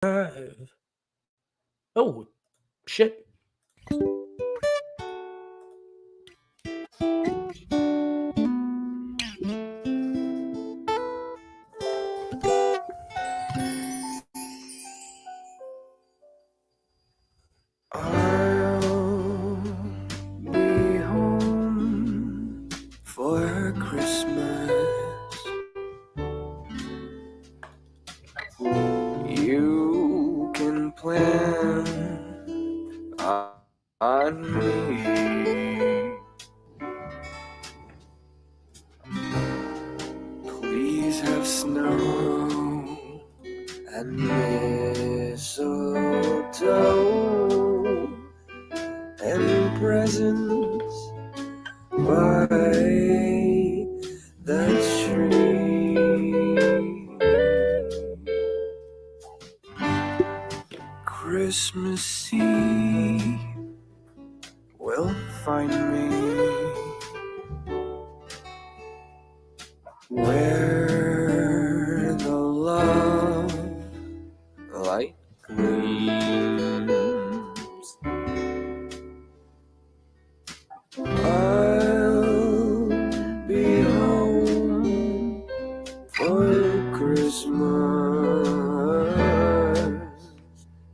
Oh, shit. I'll be home for Christmas. You can plan on me. Please have snow and mistletoe and presents by the tree. Christmas Eve will find me where the love light gleams. I'll be home for Christmas,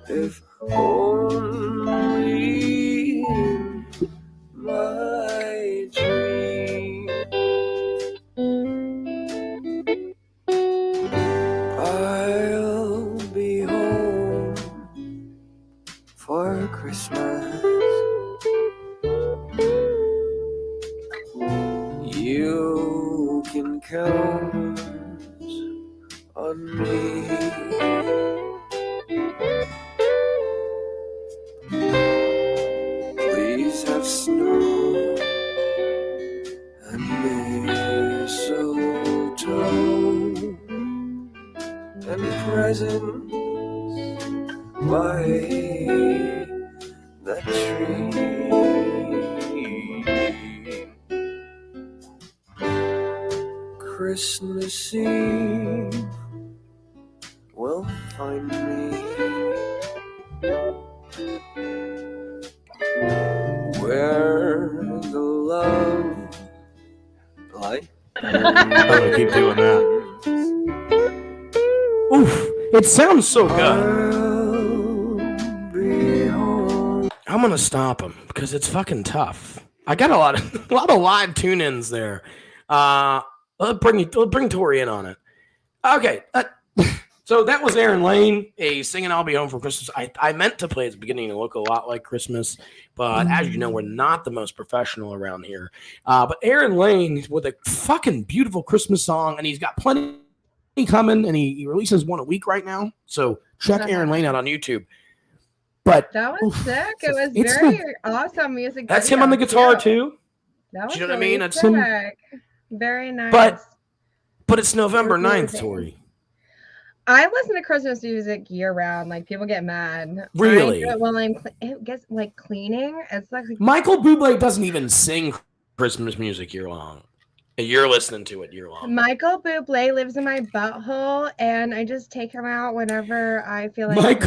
if only in my dream. I'll be home for Christmas. You can count on me. Please have snow and mistletoe and presents by the tree. Christmas Eve will find me where the love light. I'm gonna keep doing that. Oof, it sounds so good. I'll be home. I'm gonna stop him because it's fucking tough. I got a lot of live tune-ins there. Let's bring Tory in on it. Okay, so that was Aaron Lane, a singing "I'll Be Home for Christmas." I meant to play at the beginning to look a lot like Christmas, but as you know, we're not the most professional around here. But Aaron Lane with a fucking beautiful Christmas song, and he's got plenty coming, and he releases one a week right now. So check Aaron Lane out on YouTube. But that was sick. It was very awesome music. That's him on the guitar too. That was you know what I really mean? That's sick. him. Very nice. But it's November 9th, Tory. I listen to Christmas music year round. Like, people get mad. Really? Well, it gets like cleaning. It's like Michael Bublé doesn't even sing Christmas music year long. And you're listening to it year long. Michael Bublé lives in my butthole, and I just take him out whenever I feel like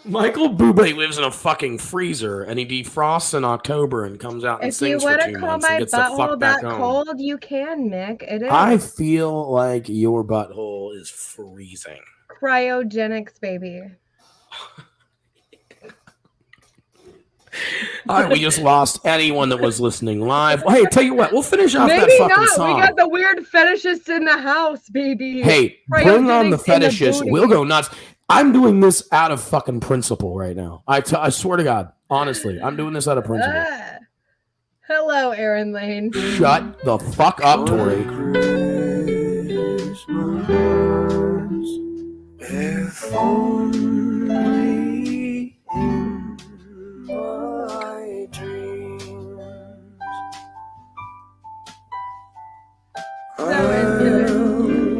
Michael Bublé lives in a fucking freezer, and he defrosts in October and comes out and sings for 2 months and gets the fuck back home. Cold, you can, Mick. It is. I feel like your butthole is freezing. Cryogenics, baby. All right, we just lost anyone that was listening live. Hey, tell you what, we'll finish off that fucking song. We got the weird fetishists in the house, baby. Hey, bring on the fetishists. We'll go nuts. I'm doing this out of fucking principle right now. I swear to God, honestly, I'm doing this out of principle. Hello, Aaron Lane. Shut the fuck up, Tory. If only in my dreams.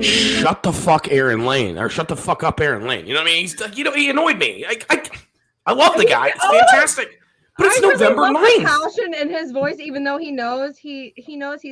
Shut the fuck Aaron Lane, or shut the fuck up Aaron Lane. You know what I mean? He annoyed me. I love the guy. It's fantastic. But it's November 9th. Passion in his voice, even though he knows he's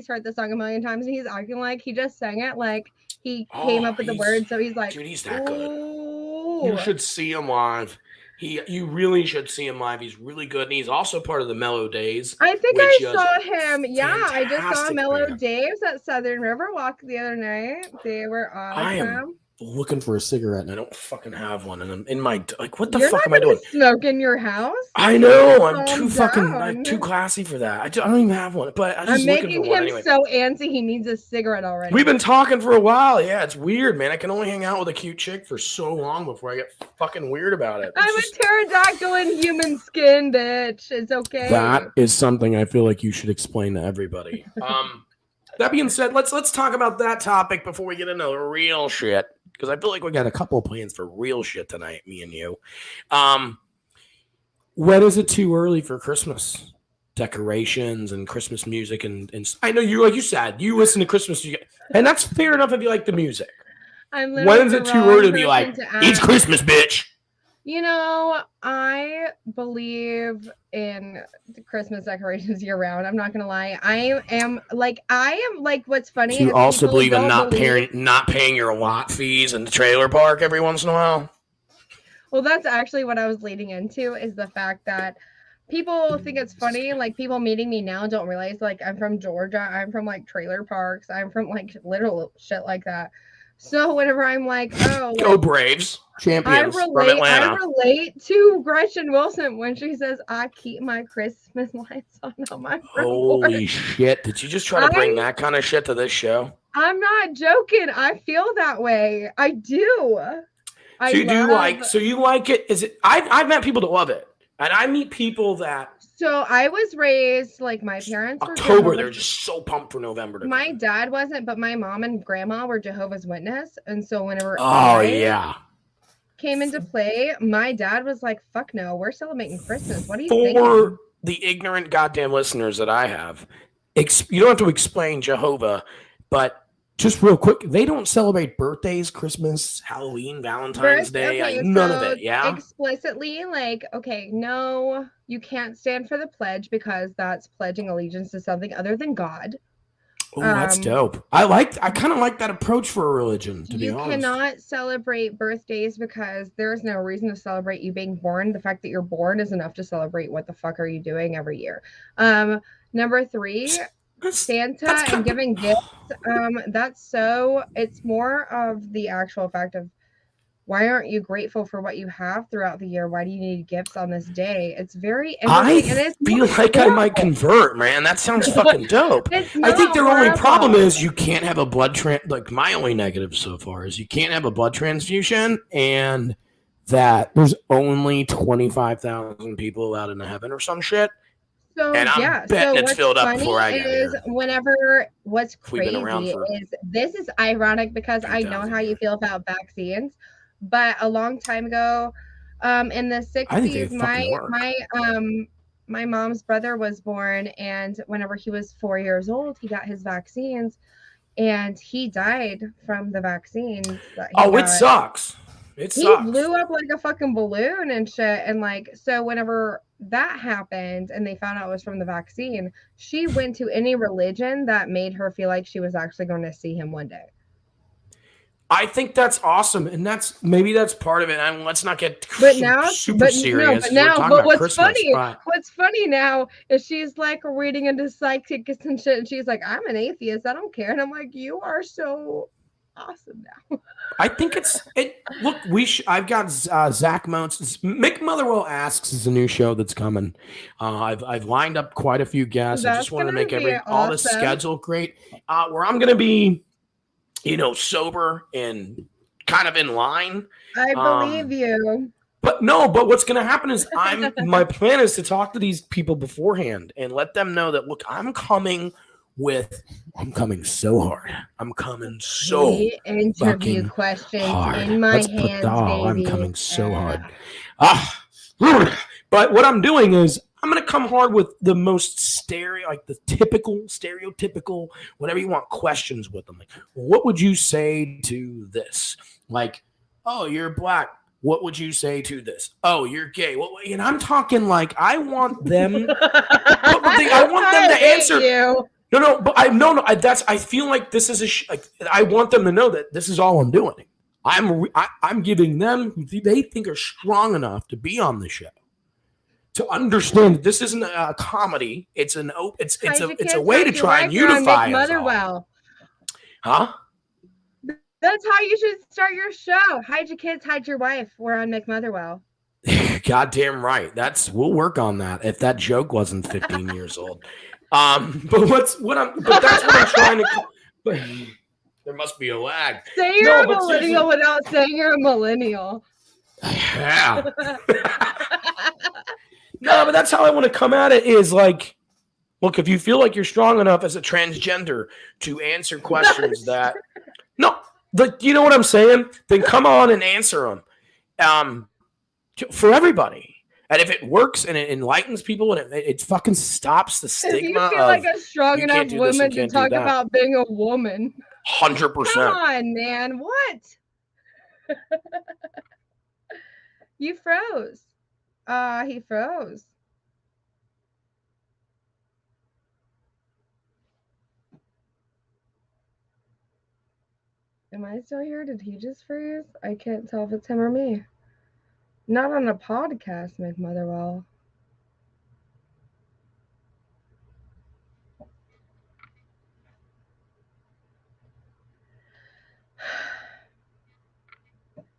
heard the song a million times, and he's acting like he just sang it like he came up with the words. So he's like, dude, he's that good. You should see him live. You really should see him live. He's really good, and he's also part of the Mellow Days. I think which I is saw a him. Yeah, I just saw fantastic Mellow band. Daves at Southern Riverwalk the other night. They were I am awesome. looking for a cigarette, and I don't fucking have one. And I'm in my what the You're fuck not am I doing? Smoke in your house? I know I'm Calm too fucking down. too classy for that. I don't even have one, but I'm I'm just looking making for one him anyway. so antsy he needs a cigarette already. We've been talking for a while. Yeah, it's weird, man. I can only hang out with a cute chick for so long before I get fucking weird about it. I'm a pterodactyl in human skin, bitch. It's okay. That is something I feel like you should explain to everybody. That being said, let's talk about that topic before we get into the real shit, because I feel like we got a couple of plans for real shit tonight, me and you. When is it too early for Christmas decorations and Christmas music? And I know you, like you said, you listen to Christmas music, and that's fair enough if you like the music. I'm literally When is it too early to be like, it's Christmas, bitch? You know, I believe in Christmas decorations year round. I'm not gonna lie. I am like what's funny. Do you is also people believe in don't not paying your lot fees in the trailer park every once in a while? Well, that's actually what I was leading into, is the fact that people think it's funny. Like, people meeting me now don't realize, like, I'm from Georgia. I'm from, like, trailer parks. I'm from, like, literal shit like that. So whenever I'm like, oh, Go like, Braves, champions from Atlanta. I relate to Gretchen Wilson when she says, I keep my Christmas lights on my front Holy porch. shit. Did you just try to bring that kind of shit to this show? I'm not joking. I feel that way. I do. So you like it? Is it? I've met people that love it, and I meet people that. So I was raised, like, my parents were October. They're just so pumped for November. My dad wasn't, but my mom and grandma were Jehovah's Witness, and so whenever came into play, my dad was like, "Fuck no, we're celebrating Christmas. What are you thinking?" For the ignorant goddamn listeners that I have, you don't have to explain Jehovah, but. Just real quick, they don't celebrate birthdays, Christmas, Halloween, Valentine's Day, okay, none of it, yeah? Explicitly, like, okay, no, you can't stand for the pledge because that's pledging allegiance to something other than God. Oh, that's dope. I kind of like that approach for a religion, to be honest. You cannot celebrate birthdays because there's no reason to celebrate you being born. The fact that you're born is enough to celebrate what the fuck are you doing every year. Number 3... Santa and giving gifts, it's more of the actual fact of, why aren't you grateful for what you have throughout the year? Why do you need gifts on this day? It's very interesting. I feel like I might convert, man. That sounds fucking dope. I think their only problem is you can't have a blood like, my only negative so far is you can't have a blood transfusion, and that there's only 25,000 people allowed into heaven or some shit. So, and I'm betting it's filled up before I get here. What's crazy is, this is ironic because I know how you feel about vaccines, but a long time ago, in the 60s, my mom's brother was born, and whenever he was 4 years old, he got his vaccines, and he died from the vaccines that he got. It sucks. He blew up like a fucking balloon and shit. And like, so whenever that happened and they found out it was from the vaccine, she went to any religion that made her feel like she was actually going to see him one day. I think that's awesome, and that's part of it. And let's not get super serious. What's funny now is she's like reading into psych tickets and shit, and she's like, I'm an atheist, I don't care. And I'm like, you are so awesome now. I think look, I've got Zach Mounts. Mick Motherwell Asks is a new show that's coming. I've lined up quite a few guests. I just want to make all the schedule great. Where I'm going to be, sober and kind of in line. I believe you. But what's going to happen is my plan is to talk to these people beforehand and let them know that, look, I'm coming so hard. I'm coming so interview questions hard. In my hands, baby. I'm coming so hard. But what I'm doing is I'm going to come hard with the most stereotypical, whatever you want, questions with them. Like, what would you say to this? Like, oh, you're black. What would you say to this? Oh, you're gay. And I'm talking like I want them. I want them to answer. You. No, but I feel like this is I want them to know that this is all I'm doing. I'm giving them who they think are strong enough to be on the show to understand that this isn't a comedy. It's a way to try and unify us all. Huh? That's how you should start your show. Hide your kids, hide your wife. We're on Mick Motherwell. Goddamn right. We'll work on that. If that joke wasn't 15 years old. But that's what I'm trying to. But there must be a lag. Say you're a millennial without saying you're a millennial. Yeah. No, but that's how I want to come at it. Is like, look, if you feel like you're strong enough as a transgender to answer questions that, no, but you know what I'm saying? Then come on and answer them. For everybody. And if it works and it enlightens people and it fucking stops the stigma. If you feel like a strong enough woman to talk about being a woman. 100%. Come on, man. What? You froze. He froze. Am I still here? Did he just freeze? I can't tell if it's him or me. Not on a podcast, Mick Motherwell.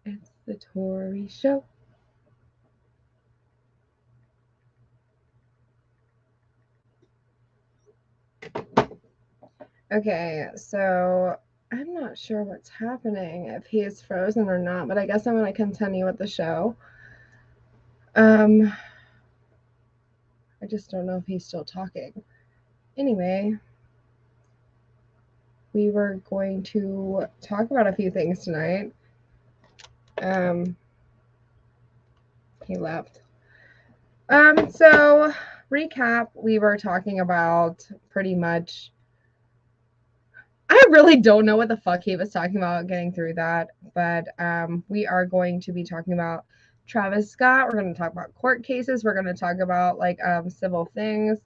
It's the Tory Show. Okay, so I'm not sure what's happening, if he is frozen or not, but I guess I'm going to continue with the show. I just don't know if he's still talking. Anyway, we were going to talk about a few things tonight. He left. So recap, we were talking about pretty much, I really don't know what the fuck he was talking about getting through that, but we are going to be talking about Travis Scott. We're going to talk about court cases. We're going to talk about like civil things.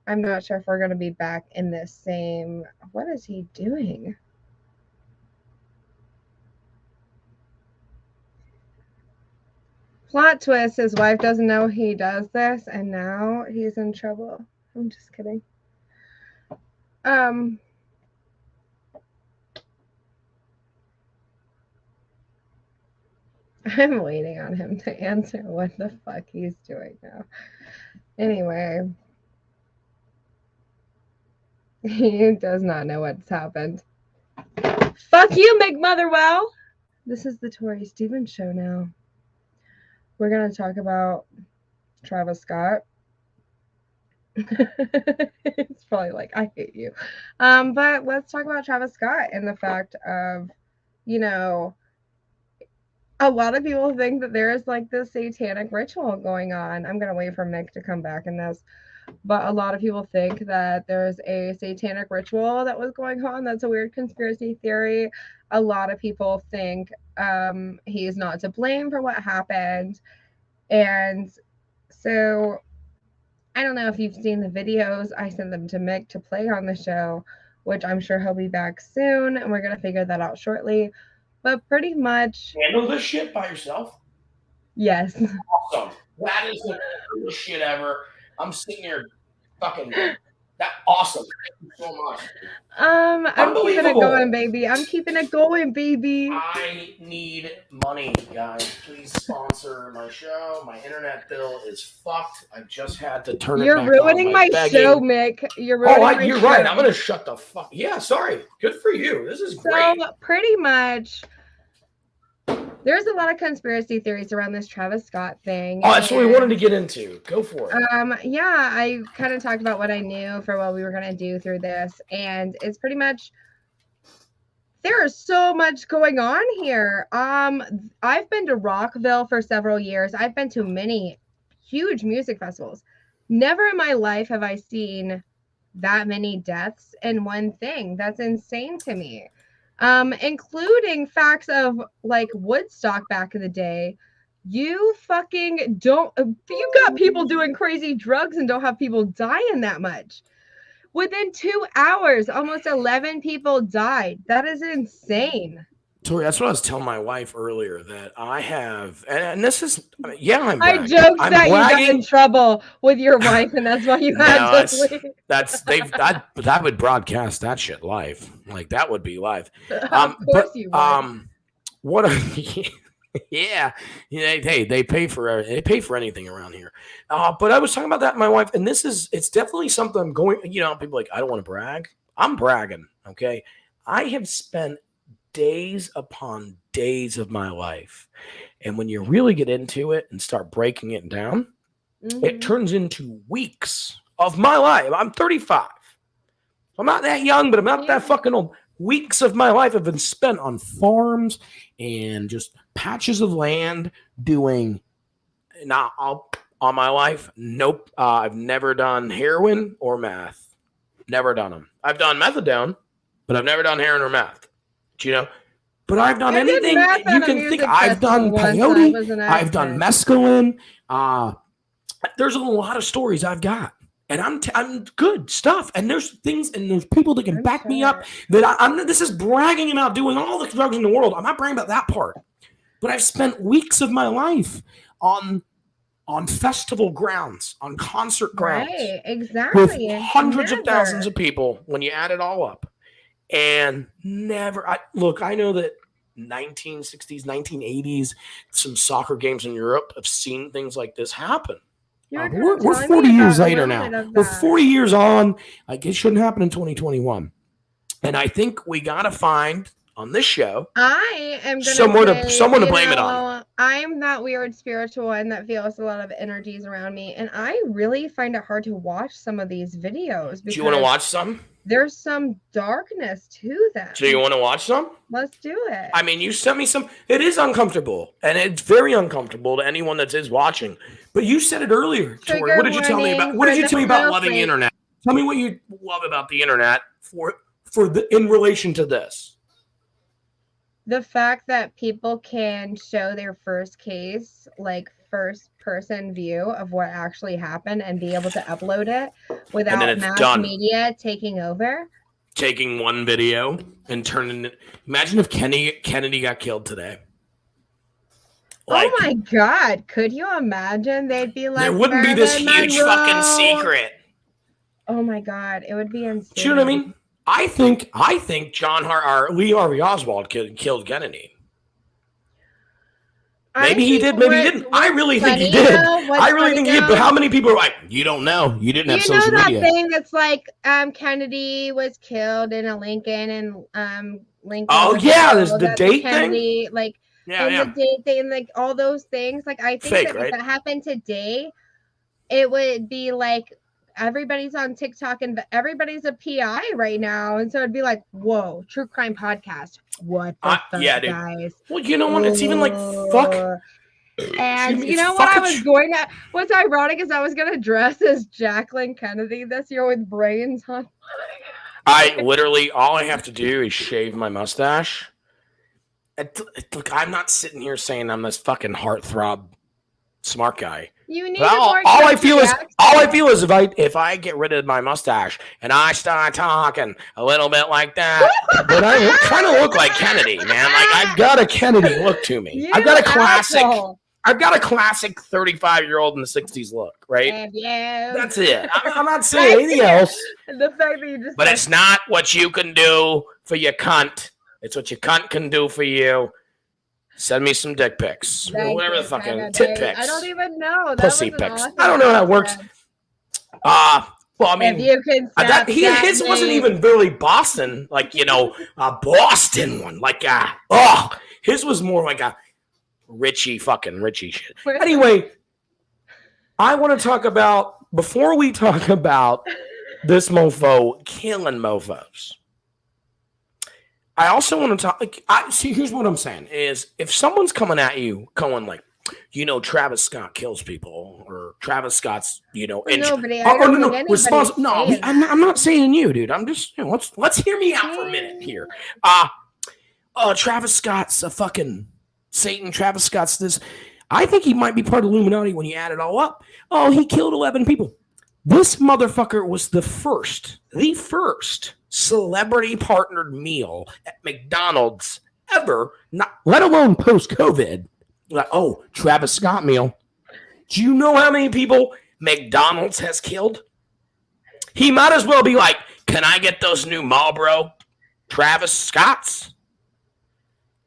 I'm not sure if we're going to be back in this same, what is he doing? Plot twist, his wife doesn't know he does this, and now he's in trouble. I'm just kidding. I'm waiting on him to answer what the fuck he's doing now. Anyway, he does not know what's happened. Fuck you, Mick Motherwell! This is the Tory Stevens show now. We're going to talk about Travis Scott. It's probably like, I hate you. But let's talk about Travis Scott and the fact of, you know, a lot of people think that there is like this satanic ritual going on. I'm going to wait for Mick to come back in this. But a lot of people think that there's a satanic ritual that was going on. That's a weird conspiracy theory. A lot of people think he's not to blame for what happened. And so I don't know if you've seen the videos. I sent them to Mick to play on the show, which I'm sure he'll be back soon. And we're going to figure that out shortly. But pretty much. Handle this shit by yourself? Yes. Awesome. That is the coolest shit ever. I'm sitting here fucking that awesome. Thank you so much. I'm keeping it going, baby. I'm keeping it going, baby. I need money, guys. Please sponsor my show. My internet bill is fucked. I just had to turn it back on. You're ruining my show, Mick. You're ruining my show. You're right. I'm gonna shut the fuck. Yeah, sorry. Good for you. This is great. So pretty much. There's a lot of conspiracy theories around this Travis Scott thing. Oh, that's what we wanted to get into. Go for it. Yeah, I kind of talked about what I knew for what we were going to do through this. And it's pretty much, there is so much going on here. I've been to Rockville for several years. I've been to many huge music festivals. Never in my life have I seen that many deaths in one thing. That's insane to me. Including facts of like Woodstock back in the day. You fucking don't, you got people doing crazy drugs and don't have people dying that much. Within 2 hours, almost 11 people died. That is insane. Tori, that's what I was telling my wife earlier that I have, and this is, yeah, I'm I bragging. joked I'm that you got bragging. in trouble with your wife, and that's why you had No, to leave. that would broadcast that shit live. Like that would be live. Of course you would. What? Yeah, hey, they pay for anything around here. But I was talking about that with my wife, and it's definitely something I'm going. People are like, I don't want to brag. I'm bragging. Okay, I have spent days upon days of my life, and when you really get into it and start breaking it down, it turns into weeks of my life. I'm 35. I'm not that young, but I'm not that fucking old. Weeks of my life have been spent on farms and just patches of land doing not all on my life. Nope. I've never done heroin or meth. Never done them. I've done methadone, but I've never done heroin or meth. But I've done anything you can think. I've done peyote. I've done mescaline. There's a lot of stories I've got. And I'm good stuff. And there's things and there's people that can back me up that this is bragging about doing all the drugs in the world. I'm not bragging about that part. But I've spent weeks of my life on festival grounds, on concert grounds. Right, exactly. With hundreds of thousands of people when you add it all up. And I know that 1960s, 1980s, some soccer games in Europe have seen things like this happen. We're 40 years later now. We're 40 years on. Like, it shouldn't happen in 2021. And I think we got to find on this show I am someone to blame it on. I'm that weird spiritual one that feels a lot of energies around me. And I really find it hard to watch some of these videos. Do you want to watch some? There's some darkness to them. So you want to watch some? Let's do it. I mean, you sent me some. It is uncomfortable, and it's very uncomfortable to anyone that is watching. But you said it earlier, Tori. What did you tell me about? What did you tell me about loving the internet? Tell me what you love about the internet in relation to this. The fact that people can show their first case, like first person view of what actually happened, and be able to upload it without mass media taking over. Taking one video and turning it. Imagine if Kennedy got killed today. Like, oh my God. Could you imagine? They'd be like, there wouldn't be this huge fucking secret. Oh my God. It would be insane. Do you know what I mean? I think Lee Harvey Oswald killed Kennedy. Maybe he did, maybe he didn't. I really think he did. I really think he did. But how many people are like, you don't know? You didn't have social media. You know that thing that's like, Kennedy was killed in a Lincoln and Lincoln. Oh yeah, there's the date Kennedy, thing. Like, the date thing, like all those things. Like, I think that if that happened today, it would be like everybody's on TikTok and everybody's a PI right now, and so it'd be like, whoa, true crime podcast. What the fuck, yeah, dude. Guys? Well, you know what? It's even like fuck. And you know what? What's ironic is I was gonna dress as Jacqueline Kennedy this year with brains on. All I have to do is shave my mustache. Look, I'm not sitting here saying I'm this fucking heartthrob smart guy. You need all I feel is if I get rid of my mustache and I start talking a little bit like that, but I kind of look like Kennedy, man. Like, I've got a Kennedy look to me. I've got a classic 35-year-old in the 60s look, right? That's it. I'm not saying anything else. The fact that you just but it's not what you can do for your cunt. It's what your cunt can do for you. Send me some dick pics. Whatever the fucking tit pics. I don't even know. Pussy pics. Awesome. I don't know how it works. Well, I mean, his wasn't even really Boston, like, a Boston one. Like, his was more like a Richie shit. Anyway, I want to talk about, before we talk about this mofo killing mofos, I also want to talk. Here's what I'm saying: is if someone's coming at you, going like, Travis Scott kills people, or Travis Scott's, responsible. No, I'm not saying you, dude. I'm just, let's hear me out for a minute here. Travis Scott's a fucking Satan. Travis Scott's this. I think he might be part of Illuminati when you add it all up. Oh, he killed 11 people. This motherfucker was the first celebrity partnered meal at McDonald's ever, not let alone post-COVID. Like, oh, Travis Scott meal. Do you know how many people McDonald's has killed? He might as well be like, can I get those new Marlboro Travis Scotts?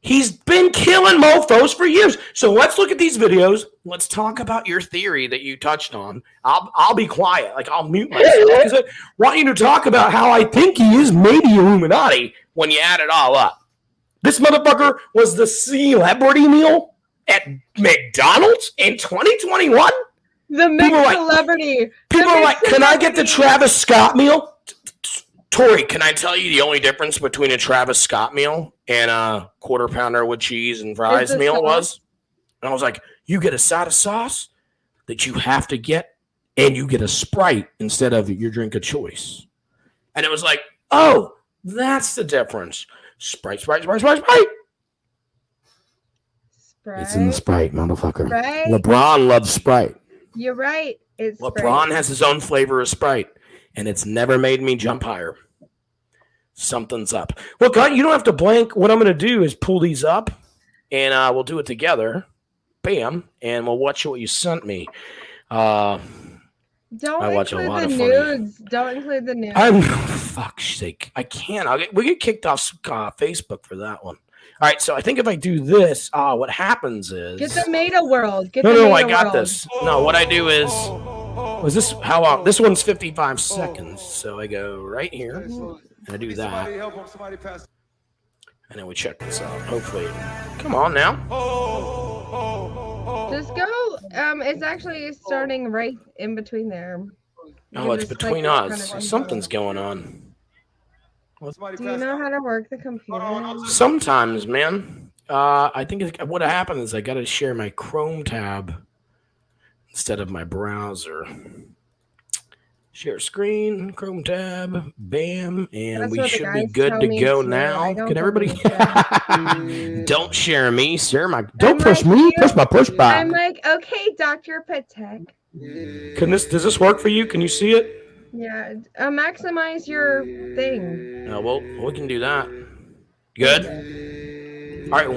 He's been killing mofos for years. So let's look at these videos. Let's talk about your theory that you touched on. I'll be quiet. Like, I'll mute myself because I want you to talk about how I think he is maybe Illuminati when you add it all up. This motherfucker was the celebrity meal at McDonald's in 2021? The mixed celebrity. People are like, can I get the Travis Scott meal? Tory, can I tell you the only difference between a Travis Scott meal and a quarter pounder with cheese and fries meal was? And I was like, you get a side of sauce that you have to get, and you get a Sprite instead of your drink of choice. And it was like, oh, that's the difference. Sprite. It's in the Sprite, motherfucker. Sprite? LeBron loves Sprite. You're right. It's LeBron Sprite. has his own flavor of Sprite, and it's never made me jump higher. Something's up. Look, you don't have to blank. What I'm going to do is pull these up, and we'll do it together. Bam, and we'll watch what you sent me. Don't include the nudes. Don't include the nudes. I'm fuck's sake. I can't. We get kicked off Facebook for that one. All right, so I think if I do this, what happens is get the Meta World. I got this. No, what I do is this how long? This one's 55 seconds. So I go right here and I do that, and then we check this out. Hopefully, come on now. Just go. It's actually starting right in between there. Oh, it's between us. Something's going on. Do you know how to work the computer? Sometimes, man. I think what happened is I got to share my Chrome tab instead of my browser. Share screen, Chrome tab, bam, and we should be good to go now. Can everybody? Don't share me, share my. Don't push me. Push my push back. I'm like, okay, Dr. Patek. Does this work for you? Can you see it? Yeah, maximize your thing. Well, we can do that. Good. All right.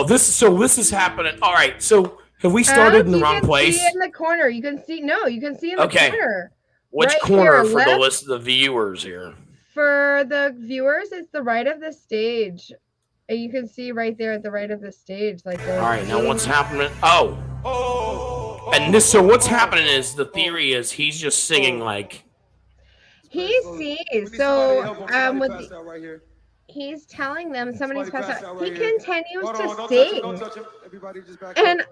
This is happening. All right. So have we started in the wrong place? You can see in the corner. You can see in the corner. Which corner for the list of the viewers here? For the viewers, it's the right of the stage. And you can see right there at the right of the stage. All right. Now what's happening? Oh. And so what's happening is the theory is he's just singing like. He sees. So he's telling them somebody's passed out. He continues to sing. And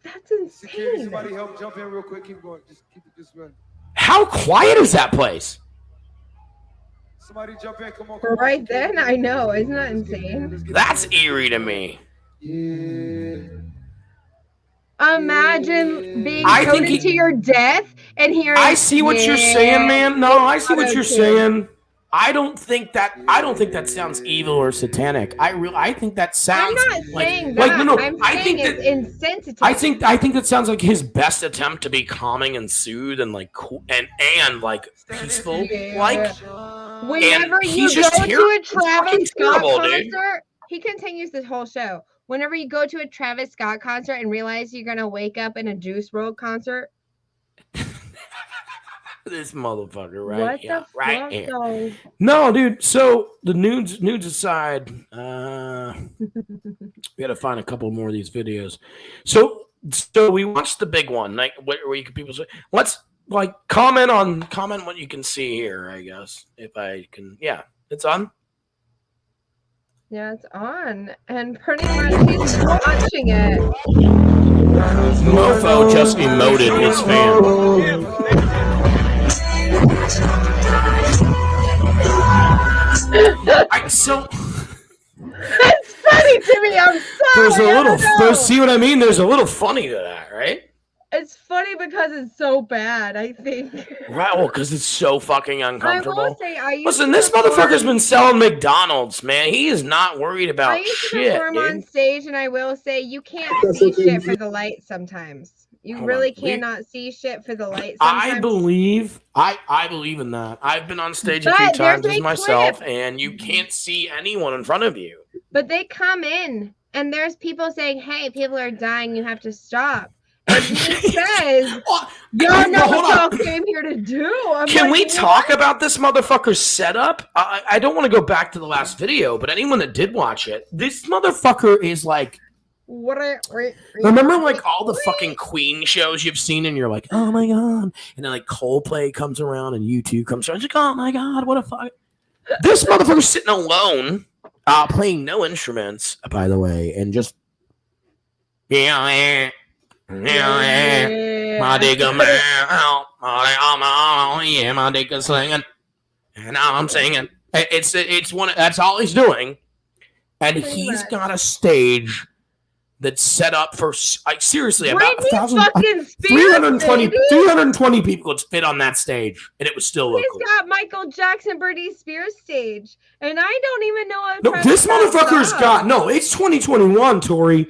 that's insane. Somebody help jump in real quick. Keep going. Just keep it just running. How quiet is that place? Somebody jump in. Come on. Right then, I know. Isn't that insane? That's eerie to me. Yeah. Imagine being coded to your death and hearing. I see what you're saying, man. No, I see what you're saying. I don't think that sounds evil or satanic. I think that sounds. I'm not saying that. No. I'm saying it's insensitive. I think that sounds like his best attempt to be calming and soothe and like cool and like peaceful. Yeah. Like whenever you go to a Travis Scott concert, he continues this whole show. Whenever you go to a Travis Scott concert and realize you're gonna wake up in a Juice WRLD concert. This motherfucker, right? What the right fuck, here. though? No, dude. So the nudes aside, we got to find a couple more of these videos. So we watched the big one, like where you can people say, let's like comment what you can see here. I guess if I can, yeah, it's on. Yeah, it's on, and pretty much he's watching it. Mofo just emoted his fan. So it's funny to me. I'm sorry. See what I mean? There's a little funny to that, right? It's funny because it's so bad, I think. Right, well, because it's so fucking uncomfortable. I will say, listen, this motherfucker's been selling McDonald's, man. He is not worried about shit. I used to perform on stage, and I will say, you can't see shit for the light sometimes. You Hold really on. cannot see shit for the light. I Sometimes. believe in that. I've been on stage a But few there's times a as myself, clip. and you can't see anyone in front of you. But they come in, and there's people saying, "Hey, people are dying. You have to stop." And he says, "Y'all know what y'all came here to do." Can we talk about this motherfucker's setup? I don't want to go back to the last video, but anyone that did watch it, this motherfucker is like. Remember like all the fucking Queen shows you've seen and you're like, oh my god, and then like Coldplay comes around and U2 comes around, it's like, oh my god, what a fuck. This motherfucker's sitting alone, playing no instruments, by the way, and just my dick my dick is slinging, and now I'm singing. It's one. That's all he's doing, and he's got a stage that's set up for like seriously about 320 people would fit on that stage, and it was still local. He's got Michael Jackson, Britney Spears stage, and I don't even know. No, this motherfucker's got no. It's 2021, Tory.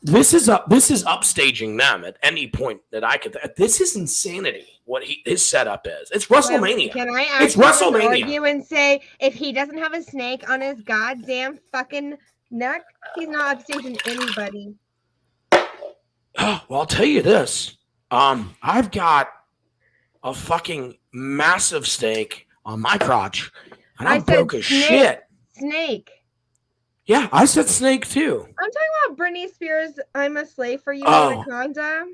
This is upstaging them at any point that I could. This is insanity. What his setup is. It's WrestleMania. Can I it's WrestleMania. Argue and say if he doesn't have a snake on his goddamn fucking neck, he's not upstaging anybody. Well, I'll tell you this. I've got a fucking massive stake on my crotch, and I'm broke as shit. Snake. Yeah, I said snake too. I'm talking about Britney Spears. I'm a slave for you, Anaconda.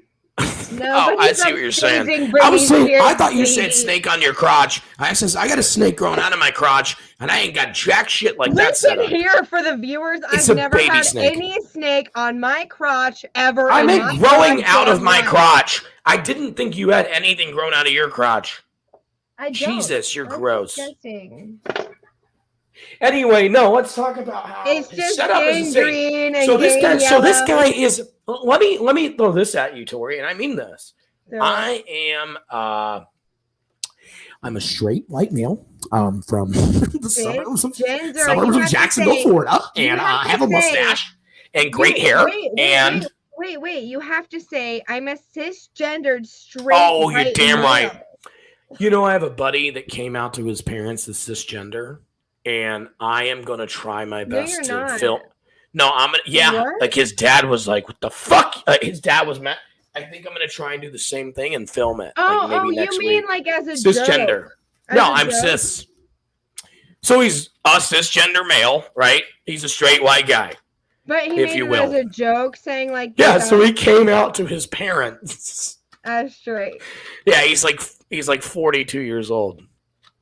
No, I see what you're saying. I thought you said snake on your crotch. I got a snake growing out of my crotch, and I ain't got jack shit like that set up. Here for the viewers, I've never had any snake on my crotch ever. I meant growing out of my crotch. I didn't think you had anything grown out of your crotch. Jesus, you're gross. Anyway, no, let's talk about how it's just setup is green and so this guy is. Let me throw this at you, Tory, and I mean this. So, I'm a straight white male from the suburbs of Jacksonville, Florida, and I have a mustache and great hair. Wait! You have to say I'm a cisgendered straight. Oh, you're damn right. You know, I have a buddy that came out to his parents as cisgender. And I am going to try my best to film. No, I'm going to, What? Like his dad was like, what the fuck? His dad was mad. I think I'm going to try and do the same thing and film it. Oh, like maybe you next mean week. Like as a cisgender? Joke. No, I'm cis. So he's a cisgender male, right? He's a straight white guy. But he made it as a joke, saying like. Yeah, so he came out to his parents. As straight. Yeah, he's like 42 years old.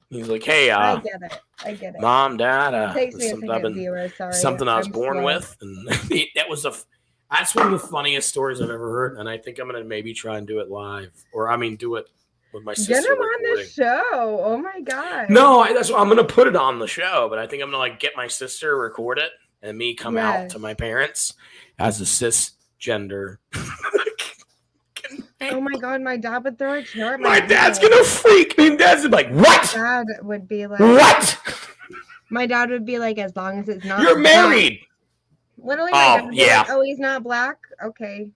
He's like, hey, I get it. Mom, Dad, something I was born with, and that's one of the funniest stories I've ever heard, and I think I'm gonna maybe try and do it live, or do it with my sister. Get him on the show! Oh my god! No, I'm gonna put it on the show, but I think I'm gonna like get my sister, record it, and me come out to my parents as a cisgender. Oh my god, my dad would throw a chair at my dad's gonna freak. My dad's like, what? My dad would be like, what? My dad would be like, as long as it's not. You're married. Literally, my dad would be like, oh, he's not black. Okay,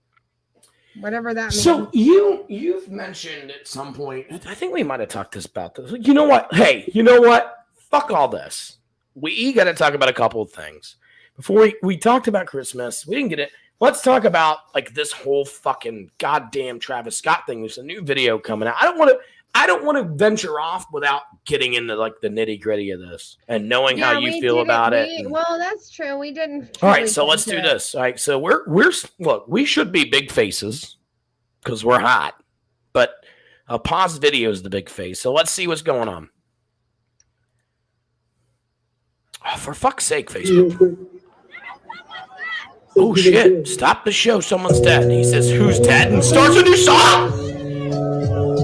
whatever that means. So you've mentioned at some point. I think we might have talked about this. You know what? Hey, you know what? Fuck all this. We got to talk about a couple of things before we talked about Christmas. We didn't get it. Let's talk about like this whole fucking goddamn Travis Scott thing. There's a new video coming out. I don't want to venture off without getting into like the nitty gritty of this and knowing how you feel about it. Well, that's true. We didn't. All right, so let's do this. All right, so we're look. We should be big faces because we're hot, but a pause video is the big face. So let's see what's going on. Oh, for fuck's sake, Facebook. Oh shit, stop the show, someone's dead. He says, who's dead? And starts a new song!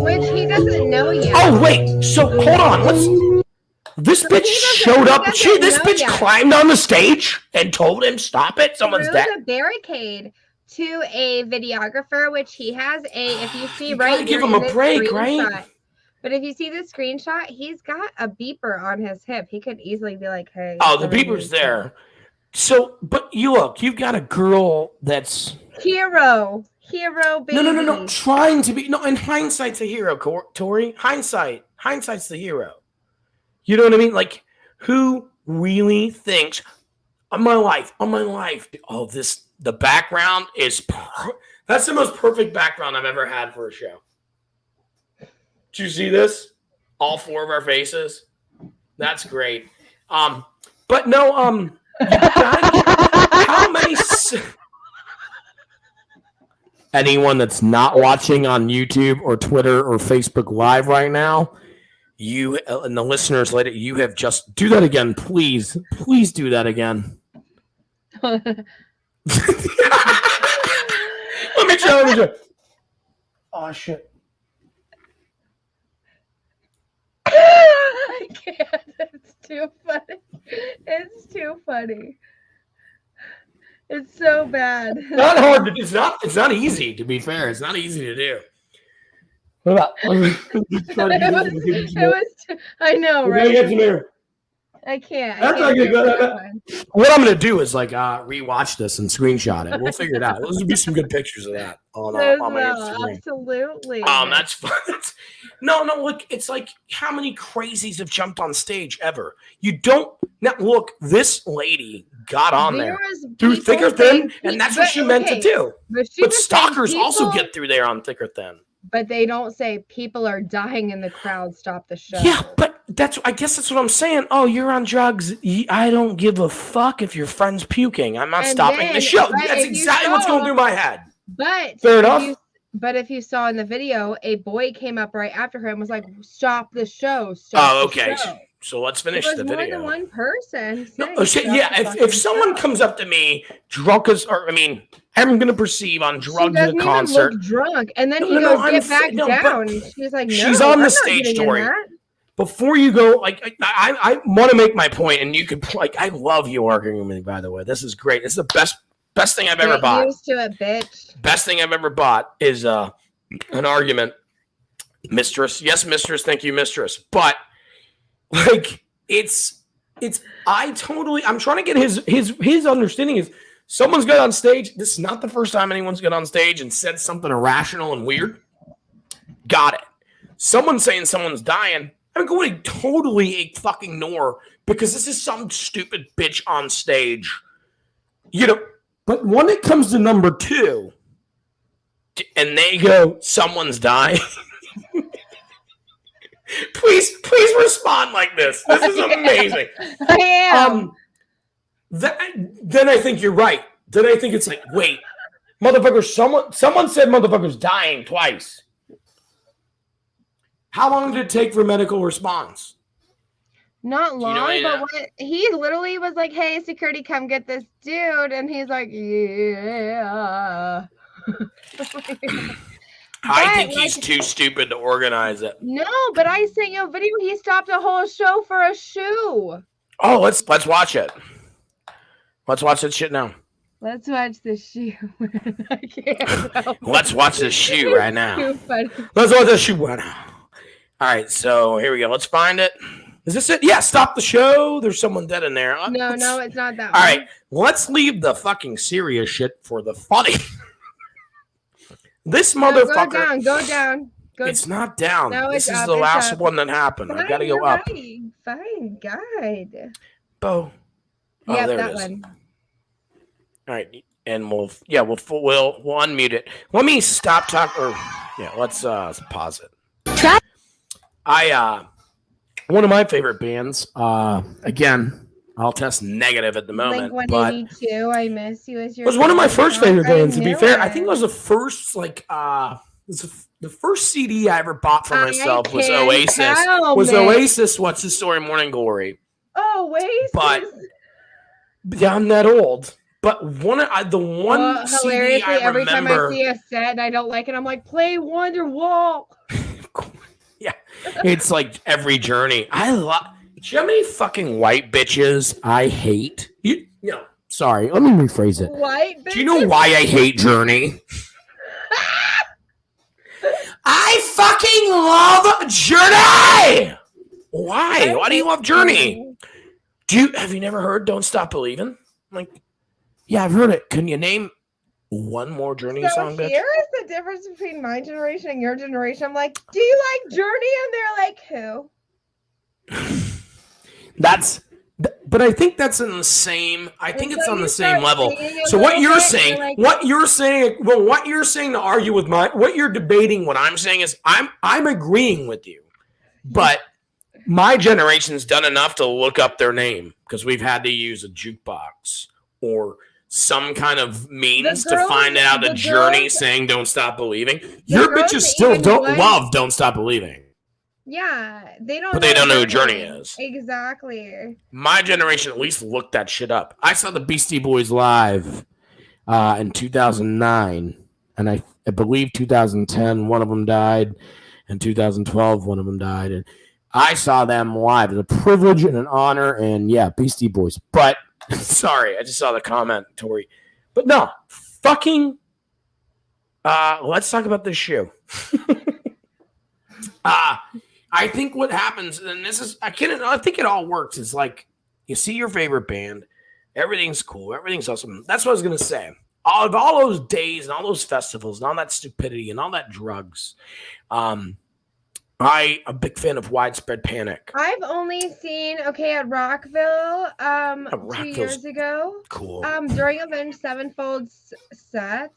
Which he doesn't know yet. Oh wait, so hold on, this bitch showed up, this bitch climbed on the stage and told him, stop it, someone's dead. A barricade to a videographer, which he has if you see give him a break, right? But if you see the screenshot, he's got a beeper on his hip. He could easily be like, hey. Oh, the beeper's there. So, but you've got a girl that's... Hero. Hero baby. No. Trying to be. No, in hindsight's a hero, Tory. Hindsight's the hero. You know what I mean? Like, who really thinks on my life? Oh, the background is. That's the most perfect background I've ever had for a show. Did you see this? All four of our faces. That's great. But no, you gotta how many? Anyone that's not watching on YouTube or Twitter or Facebook Live right now, you and the listeners later, you have just do that again, please. Please do that again. Let me show. Oh shit. I can't. It's too funny. It's too funny. It's so bad. Not hard. It's not easy. To be fair, it's not easy to do. What about? It was. I know, right? I can't. What I'm gonna do is like rewatch this and screenshot it. We'll figure it out. There's gonna be some good pictures of that on my Instagram. Absolutely. That's fun. No. Look, it's like how many crazies have jumped on stage ever? You don't now. Look, this lady got on there through thick or thin, and that's what she meant to do. But stalkers also get through there on thick or thin. But they don't say people are dying in the crowd. Stop the show. Yeah, but I guess that's what I'm saying. Oh, you're on drugs. I don't give a fuck if your friend's puking. I'm not stopping the show. That's exactly what's going through my head. But fair enough. But if you saw in the video, a boy came up right after her and was like, "Stop the show!" Okay. So let's finish the video. More than one person. If someone comes up to me drunk I'm going to perceive on drugs at a concert. Look drunk, and then he goes, "Get back down." She's like, "No, she's on the stage, Tory." Before you go, I want to make my point, and you could I love you arguing with me. By the way, this is great. It's the best thing I've ever bought. Used to it, bitch. Best thing I've ever bought is an argument, mistress. Yes, mistress. Thank you, mistress. But I'm trying to get his understanding is someone's got on stage. This is not the first time anyone's got on stage and said something irrational and weird. Got it. Someone saying someone's dying. I'm going to totally fucking ignore because this is some stupid bitch on stage. But when it comes to number two and they go, someone's dying. Please respond like this. This is amazing. I am. Then I think you're right. Then I think it's like, wait, motherfucker, someone said motherfucker's dying twice. How long did it take for medical response? Not long, but he literally was like, "Hey, security, come get this dude," and he's like, "Yeah." I think he's too stupid to organize it. No, but I sent you a video. He stopped a whole show for a shoe. Oh, let's watch it. Let's watch that shit now. Let's watch the shoe. I can't. Let's watch the shoe right now. Let's watch the shoe right now. All right, so here we go. Let's find it. Is this it? Yeah, stop the show. There's someone dead in there. No, it's not that one. All right, let's leave the fucking serious shit for the funny. This motherfucker. Go down. It's not down. No, this is the last one that happened. I gotta go up. Fine, guide. Bo. Oh, yeah, that one. All right, and we'll unmute it. Let me stop talking. Let's pause it. One of my favorite bands. Again, I'll test negative at the moment. Blink-182, I miss you as your. It was one of my first favorite bands. To be fair, I think it was the first the first CD I ever bought for myself was Oasis. Oasis? What's the Story? Morning Glory. Oasis. But I'm that old. But the one CD I remember. Every time I see a set and I don't like it, I'm like, play Wonderwall. Yeah, it's like every Journey. Do you know how many fucking white bitches I hate? Sorry, let me rephrase it. White bitches? Do you know why I hate Journey? I fucking love Journey! Why? Why do you love Journey? Have you never heard Don't Stop Believing? I'm like, yeah, I've heard it. Can you name one more Journey So song, bitch? here is the difference between my generation and your generation. I'm like, do you like Journey? And they're like, who? But I think that's in the same. I think And it's so on you the same start level. singing a So what little you're bit, saying, like, what you're saying to argue with what you're debating, what I'm saying is, I'm agreeing with you, but my generation's done enough to look up their name because we've had to use a jukebox or some kind of means to find out the Journey saying "Don't Stop Believing." Your bitches still don't love "Don't Stop Believing." Yeah, they don't. But they don't know who Journey is. Exactly. My generation at least looked that shit up. I saw the Beastie Boys live in 2009, and I believe 2010 one of them died, and 2012 one of them died, and I saw them live. It's a privilege and an honor, and yeah, Beastie Boys. But sorry, I just saw the comment, Tory. But no, fucking. Let's talk about this shoe. I think what happens, and this is, I think it all works. Is like you see your favorite band, everything's cool, everything's awesome. That's what I was gonna say. All those days and all those festivals and all that stupidity and all that drugs. I'm a big fan of Widespread Panic. I've only seen at Rockville 2 years ago. Cool. During Avenged Sevenfold's set.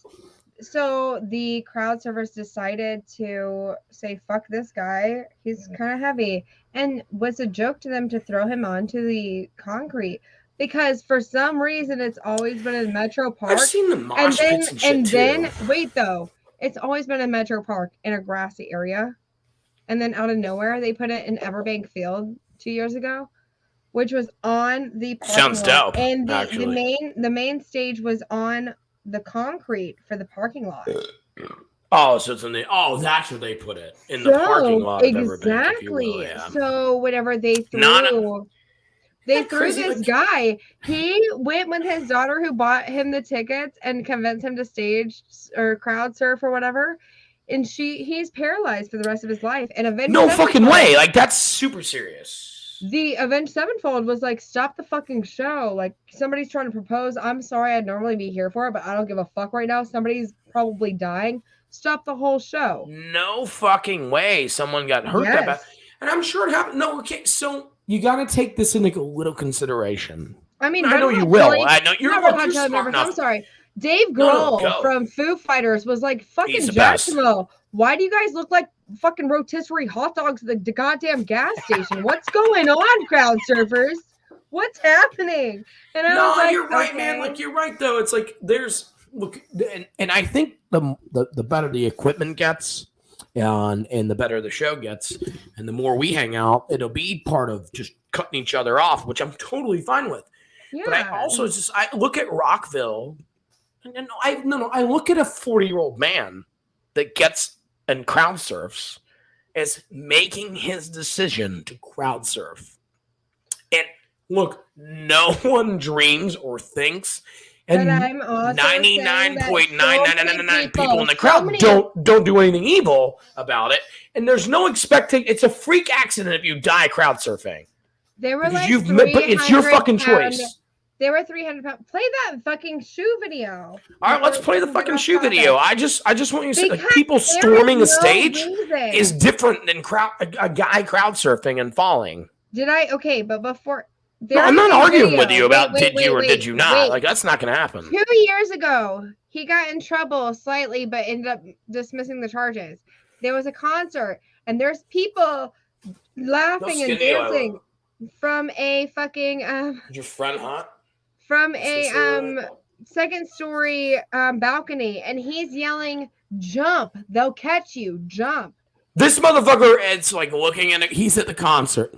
So the crowd surfers decided to say, fuck this guy. He's kind of heavy. And was a joke to them to throw him onto the concrete. Because for some reason, it's always been in Metro Park. I've seen the mosh pits and shit then, wait though. It's always been in Metro Park in a grassy area. And then out of nowhere, they put it in Everbank Field 2 years ago. Which was on the parking Sounds lot. dope. And actually. the main stage was on the concrete for the parking lot. Oh, so it's in the that's where they put it in the parking lot. Exactly. Yeah. So whatever they threw, this guy. He went with his daughter who bought him the tickets and convinced him to stage or crowd surf or whatever. And he's paralyzed for the rest of his life. And eventually, no fucking way. Like that's super serious. The Avenged Sevenfold was like, stop the fucking show. Like, somebody's trying to propose. I'm sorry, I'd normally be here for it, but I don't give a fuck right now. Somebody's probably dying. Stop the whole show. No fucking way. Someone got hurt that bad. And I'm sure it happened. No, okay. So you got to take this into a little consideration. I mean, I know you will. I know you're smart enough. I'm sorry. Dave Grohl from Foo Fighters was like, fucking Jacksonville. Why do you guys look like fucking rotisserie hot dogs at the goddamn gas station? What's going on, crowd surfers? What's happening? And I was like, you're right, man. Like you're right though. It's like and I think the better the equipment gets, and the better the show gets, and the more we hang out, it'll be part of just cutting each other off, which I'm totally fine with. Yeah. But I also I look at Rockville, and I look at a 40-year-old man that gets and crowd surfs as making his decision to crowd surf. And look, no one dreams or thinks, and 99.9999 people in the crowd don't do anything evil about it. And there's no expecting. It's a freak accident if you die crowd surfing. They were like, it's your fucking choice. They were 300 pounds. Play that fucking shoe video. All right, let's play the fucking shoe video. I just want you to say, like, people storming a stage is different than a guy crowd surfing and falling. But before. No, I'm not arguing with you about did you or did you not. Like, that's not going to happen. 2 years ago, he got in trouble slightly, but ended up dismissing the charges. There was a concert, and there's people laughing and dancing from a fucking. Is your friend hot? From a second story balcony, and he's yelling, "Jump! They'll catch you! Jump!" This motherfucker, it's like looking at it. He's at the concert.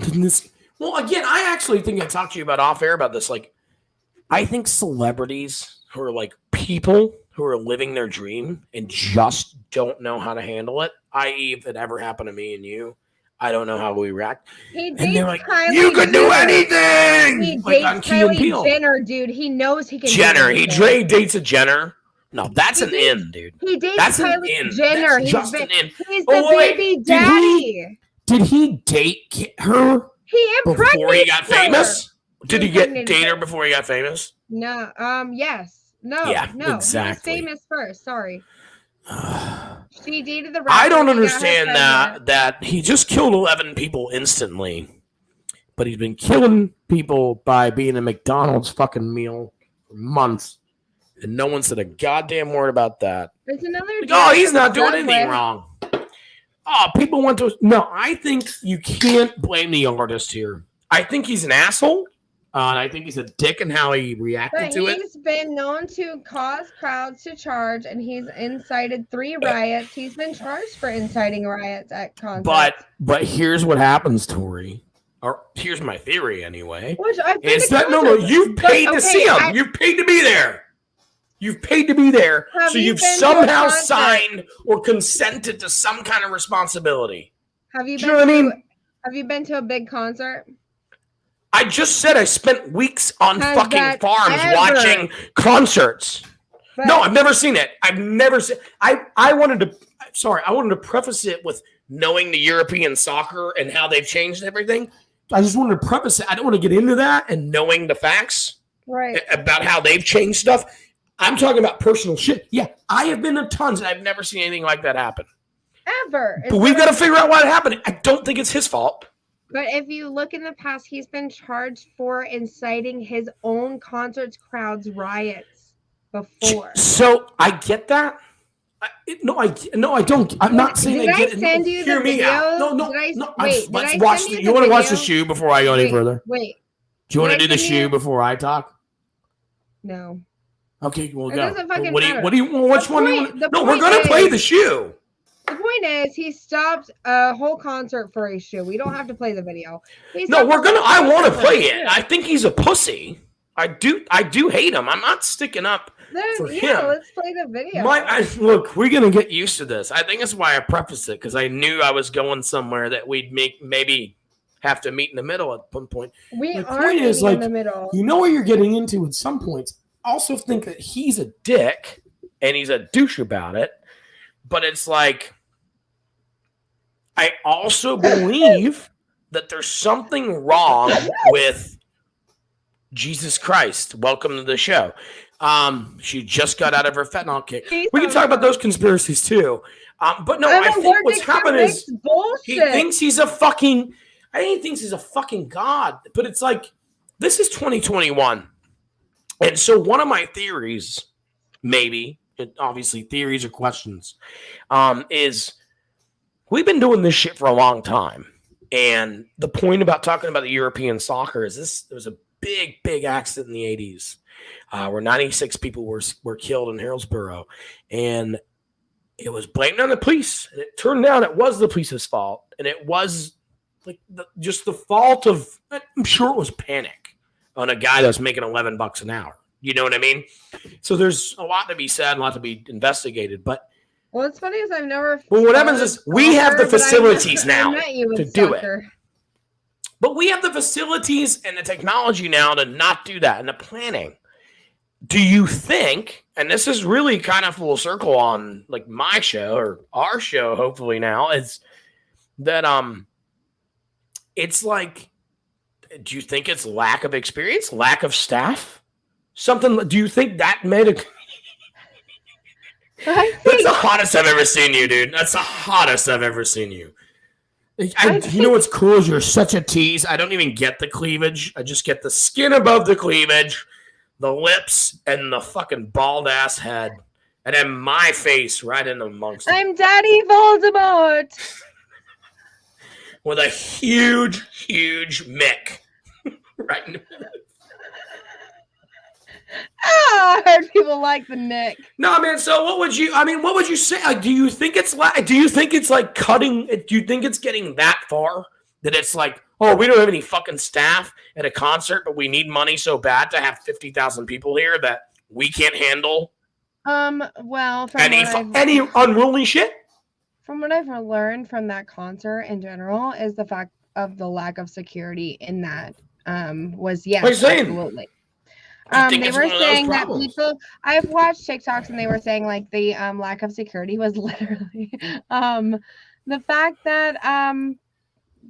Well, again, I actually think I talked to you about off air about this. Like, I think celebrities who are like people who are living their dream and just don't know how to handle it. I.e., if it ever happened to me and you, I don't know how we react. And they're like, you can do anything! He dates Kylie Jenner, dude. He knows he can Jenner. He dates a Jenner. No, that's an in, dude. He dates Kylie Jenner. He's just an in. He's the baby daddy. Did he date her before he got famous? Did he date her before he got famous? No. Yes. No, Yeah, no, exactly. he was famous first. Sorry. She dated the rapper. I don't he got her understand pregnant. that he just killed 11 people instantly, but he's been killing people by being a McDonald's fucking meal for months, and no one said a goddamn word about that. There's another Like, dude oh, he's not doing Subway. anything wrong. Oh, people went to... No, I think you can't blame the artist here. I think he's an asshole. And I think he's a dick in how he reacted But to it. he's been known to cause crowds to charge, and he's incited 3 riots. He's been charged for inciting riots at concerts. But here's what happens, Tory. Or here's my theory, anyway. Which I've been Is to that no? concerts, You've but paid to okay, see him. You've paid to be there. You've paid to be there, Have so you you've been to a somehow concert? signed or consented to some kind of responsibility. Have you Do you know what I been mean? to have you been to a big concert? I just said I spent weeks on Has fucking that farms ever- watching concerts. But No, I've never seen it. I've never seen. I wanted to preface it with knowing the European soccer and how they've changed everything. I just wanted to preface it. I don't want to get into that and knowing the facts right. about how they've changed stuff. I'm talking about personal shit. Yeah, I have been to tons and I've never seen anything like that happen. Ever. But we've got to figure out why it happened. I don't think it's his fault. But if you look in the past, he's been charged for inciting his own concerts, crowds, riots before. So I get that. I don't. I'm not saying Did I I get it. send you Hear the me video? out. No. Wait, Let's did I watch. send you You the want to watch the video? shoe before I go any further? Wait. Do you want to Did do I the send shoe you- before I talk? No. Okay, we'll It go. doesn't fucking What do you? matter. What do you? Which The one do you point- want? the No, we're point gonna play is- the shoe. The point is, he stopped a whole concert for a shoe. We don't have to play the video. He No, stopped we're a gonna. whole I want to concert for play a it. shoe. I think he's a pussy. I do hate him. I'm not sticking up. Then, for yeah, him. let's play the video. Look, we're gonna get used to this. I think that's why I prefaced it because I knew I was going somewhere that we'd maybe have to meet in the middle at one point. we the are point is, meeting in like, the middle. You know what you're getting into at some points. Also think that he's a dick and he's a douche about it. But it's like, I also believe that there's something wrong with Jesus Christ. Welcome to the show. She just got out of her fentanyl kick. We can talk about those conspiracies too. But no, I'm I think allergic what's to happened is mixed bullshit. he thinks he's a fucking. I think he thinks he's a fucking god. But it's like, this is 2021. And so one of my theories, maybe, and obviously theories or questions, is we've been doing this shit for a long time. And the point about talking about the European soccer is there was a big accident in the 80s where 96 people were killed in Hillsborough. And it was blamed on the police. And it turned out it was the police's fault. And it was like just the fault of, I'm sure it was panic on a guy that's making $11 an hour. You know what I mean? So there's a lot to be said, a lot to be investigated. But Well, what's funny is I've never. Well, what happens is we have the soccer, but facilities I now met you in to do it. soccer. But we have the facilities and the technology now to not do that and the planning. Do you think, and this is really kind of full circle on like my show or our show, hopefully now, is that it's like, do you think it's lack of experience, lack of staff? Something, do you think that made a That's the hottest I've ever seen you, dude. That's the hottest I've ever seen you. You know what's cool is you're such a tease. I don't even get the cleavage. I just get the skin above the cleavage, the lips, and the fucking bald ass head. And then my face right in amongst it. I'm Daddy Voldemort. With a huge Mick. Right in the middle. I heard people like the Nick. No, man. So what would you say? Like, do you think it's like cutting? Do you think it's getting that far that it's like, oh, we don't have any fucking staff at a concert, but we need money so bad to have 50,000 people here that we can't handle Well, from any unruly shit? From what I've learned from that concert in general is the fact of the lack of security in that was yes, What are you saying? absolutely. think They it's were one of those saying that problems? people. I've watched TikToks and they were saying like the lack of security was literally the fact that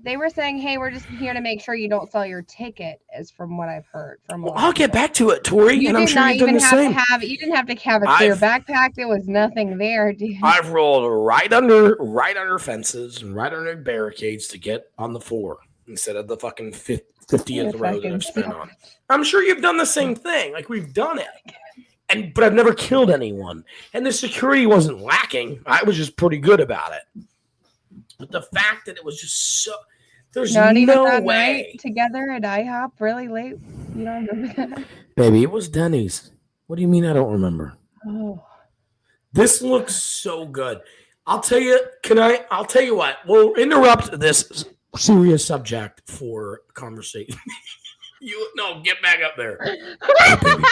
They were saying, "Hey, we're just here to make sure you don't sell your ticket," is from what I've heard from. Well, I'll get back to it, Tory, and I'm sure you've done the same. You didn't have to have a clear backpack. There was nothing there, dude. I've rolled right under fences and right under barricades to get on the floor instead of the fucking 50th row that I've spent on. I'm sure you've done the same thing. Like, we've done it. But I've never killed anyone. And the security wasn't lacking. I was just pretty good about it. But the fact that it was just so... There's Not even no that way. Night together at IHOP really late. You don't remember that? Baby, it was Denny's. What do you mean I don't remember? Oh. This looks so good. I'll tell you what. We'll interrupt this serious subject for conversation. Get back up there. Hey, baby,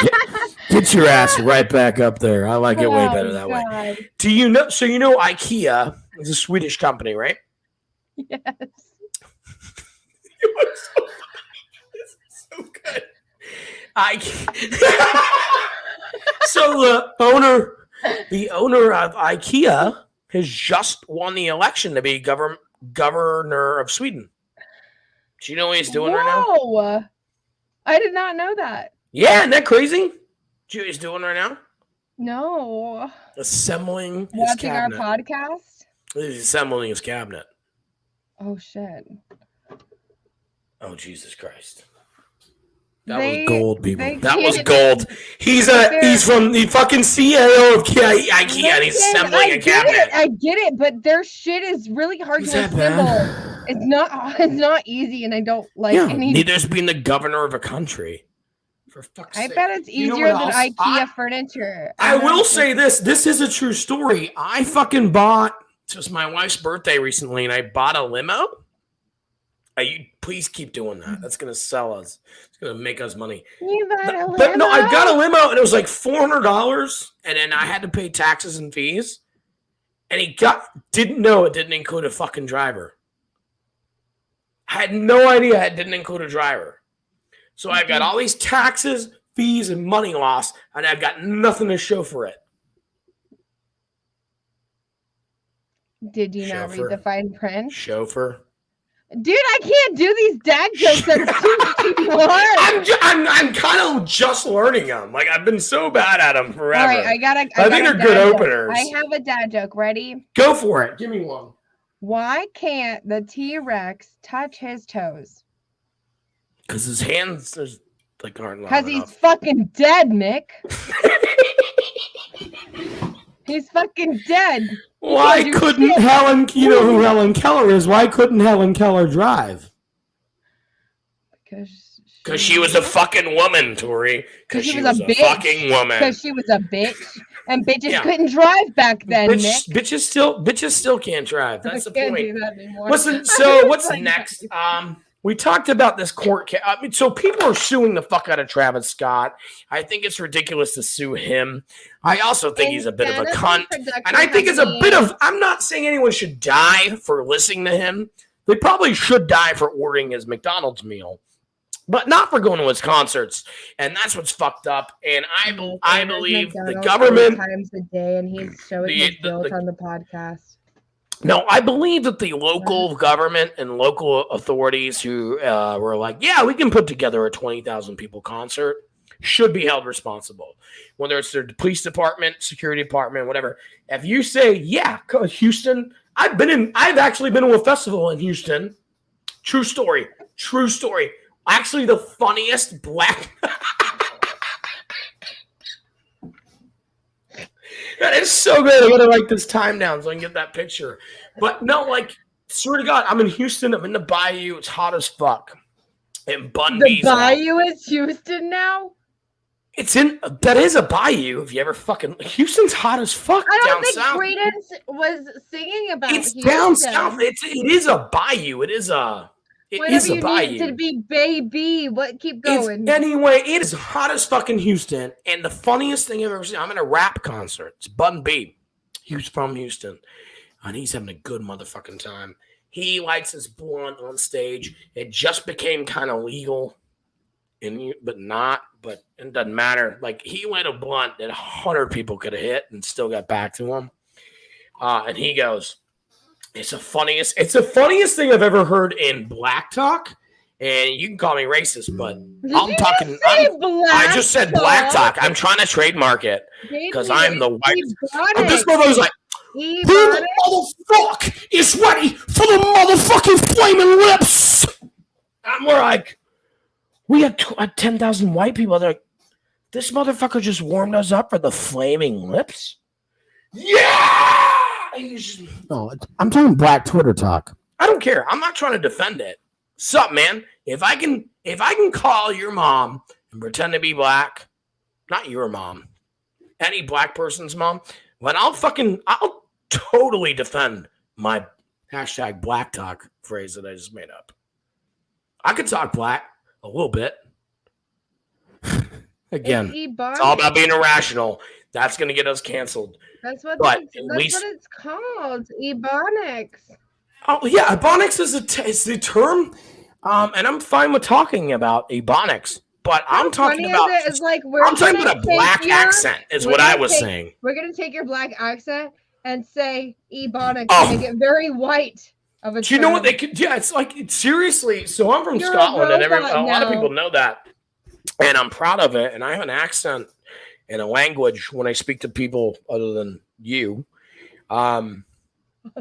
get your ass right back up there. I like it way better that way. Do you know? So you know IKEA is a Swedish company, right? Yes. This is so good. So the owner of IKEA has just won the election to be governor of Sweden. Do you know what he's doing right now? I did not know that. Yeah, isn't that crazy? Do you know what he's doing right now? No. Assembling his Watching cabinet. our podcast? He's assembling his cabinet. Oh, shit. Oh, Jesus Christ. That was gold, people. That was gold. He's from the fucking CEO of IKEA, and he's assembling a cabinet. I get it, but their shit is really hard to assemble. It's not easy, and I don't like any. Neither's being the governor of a country. For fuck's sake. I bet it's easier than IKEA furniture. I will say this. This is a true story. I fucking bought, it was my wife's birthday recently, and I bought a limo. Please keep doing that. That's going to sell us. It's going to make us money. You bought a limo? But no, I got a limo, and it was like $400, and then I had to pay taxes and fees. And he didn't know it didn't include a fucking driver. I had no idea it didn't include a driver. So I've got all these taxes, fees, and money loss, and I've got nothing to show for it. Did you not read the fine print? Chauffeur. Dude, I can't do these dad jokes. That's too hard. I'm kind of just learning them. Like, I've been so bad at them forever. All right, I think they're good openers. I have a dad joke. Ready? Go for it. Give me one. Why can't the T-Rex touch his toes? Because his hands aren't long enough. Because he's fucking dead, Mick. He's fucking dead. Why couldn't Helen, you know who Helen Keller is, why couldn't Helen Keller drive? Because she was a fucking woman, Tory. Because she was a fucking woman. Because she was a bitch. And bitches couldn't drive back then, Mick. Bitches still can't drive. That's the point. Do that anymore. Listen, so what's next? We talked about this court case. I mean, so people are suing the fuck out of Travis Scott. I think it's ridiculous to sue him. I also think he's a bit of a cunt. And I think it's a bit of, I'm not saying anyone should die for listening to him. They probably should die for ordering his McDonald's meal, but not for going to his concerts. And that's what's fucked up. And I believe the government times a day, and he's showing his guilt on the podcast. No, I believe that the local government and local authorities who were like, yeah, we can put together a 20,000 people concert should be held responsible. Whether it's their police department, security department, whatever. If you say, yeah, Houston, I've actually been to a festival in Houston. True story. Actually, the funniest black... That is so good. I gotta write this time down so I can get that picture. But no, like, swear to God, I'm in Houston. I'm in the bayou. It's hot as fuck. And Bun B's the bayou is Houston now? That is a bayou. If you ever fucking Houston's hot as fuck. I don't think south. Credence was singing about it's Houston. Down south. It is a bayou. It is a bayou. Need to be baby. What? Keep going. Anyway, it is hot as fucking Houston. And the funniest thing I've ever seen, I'm in a rap concert. It's Bun B. He's from Houston. And he's having a good motherfucking time. He lights his blunt on stage. It just became kind of legal. But it doesn't matter. Like, he lit a blunt that 100 people could have hit and still got back to him. And he goes, It's the funniest. It's the funniest thing I've ever heard in black talk. And you can call me racist, but I'm talking. I just said black talk. I'm trying to trademark it because I'm the whitest. This motherfucker's like, who the motherfucker is ready for the motherfucking flaming lips? I'm more like, we have 10,000 white people. They're like, this motherfucker just warmed us up for the flaming lips. Yeah. No, I'm talking black Twitter talk. I don't care. I'm not trying to defend it. Sup, man? If I can call your mom and pretend to be black, not your mom, any black person's mom, then I'll totally defend my hashtag black talk phrase that I just made up. I could talk black a little bit. Again, it's all about being irrational. That's going to get us canceled. That's what it's called. Ebonics. Oh yeah, ebonics is the term, and I'm fine with talking about ebonics. But I'm talking about a black accent. Is what I was saying. We're gonna take your black accent and say ebonics and make it very white. Do you know what they could? Yeah, it's like seriously. So I'm from Scotland, and a lot of people know that, and I'm proud of it. And I have an accent and a language when I speak to people other than you, or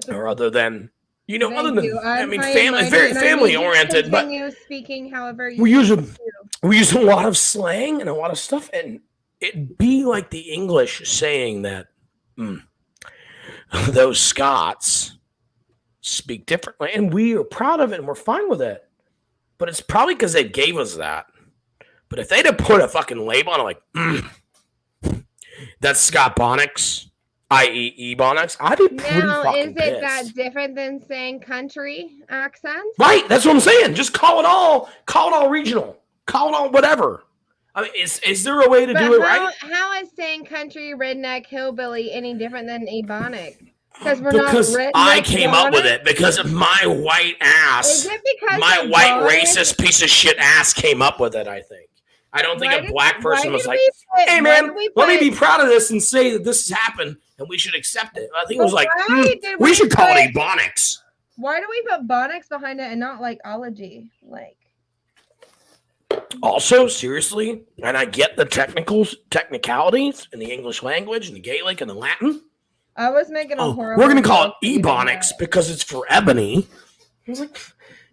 other than. You know, other than I mean, very family oriented, but speaking however we use a lot of slang and a lot of stuff, and it'd be like the English saying that those Scots speak differently, and we are proud of it and we're fine with it. But it's probably because they gave us that. But if they'd have put a fucking label on it, like that's Scotbonics. i.e. ebonics, I'd be pretty fucking pissed. Is it that different than saying country accents? Right, that's what I'm saying. Just call it all regional. Call it all whatever. I mean, is there a way to do it right? How is saying country, redneck, hillbilly any different than ebonic? Because I came up with it because of my white ass. Is it because my white racist piece of shit ass came up with it, I think. I don't think a black person was like, hey man, let me be proud of this and say that this has happened and we should accept it. I think it was like, we should call it ebonics. Why do we put bonics behind it and not like ology? Like, also, seriously, and I get the technicalities in the English language and the Gaelic and the Latin. I was making a horrible. We're going to call it ebonics because it's for ebony. I was like,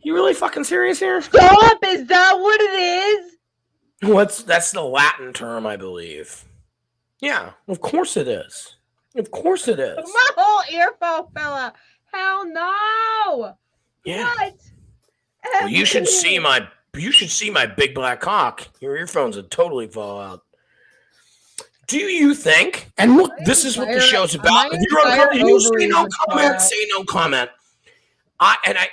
you really fucking serious here? Stop! Is that what it is? That's the Latin term, I believe. Yeah, of course it is. Of course it is. My whole earphone fell out. Hell no! Yeah. What? Well, you should see my big black cock. Your earphones would totally fall out. Do you think? And look, this is what the show's about. You say no comment. Say no comment.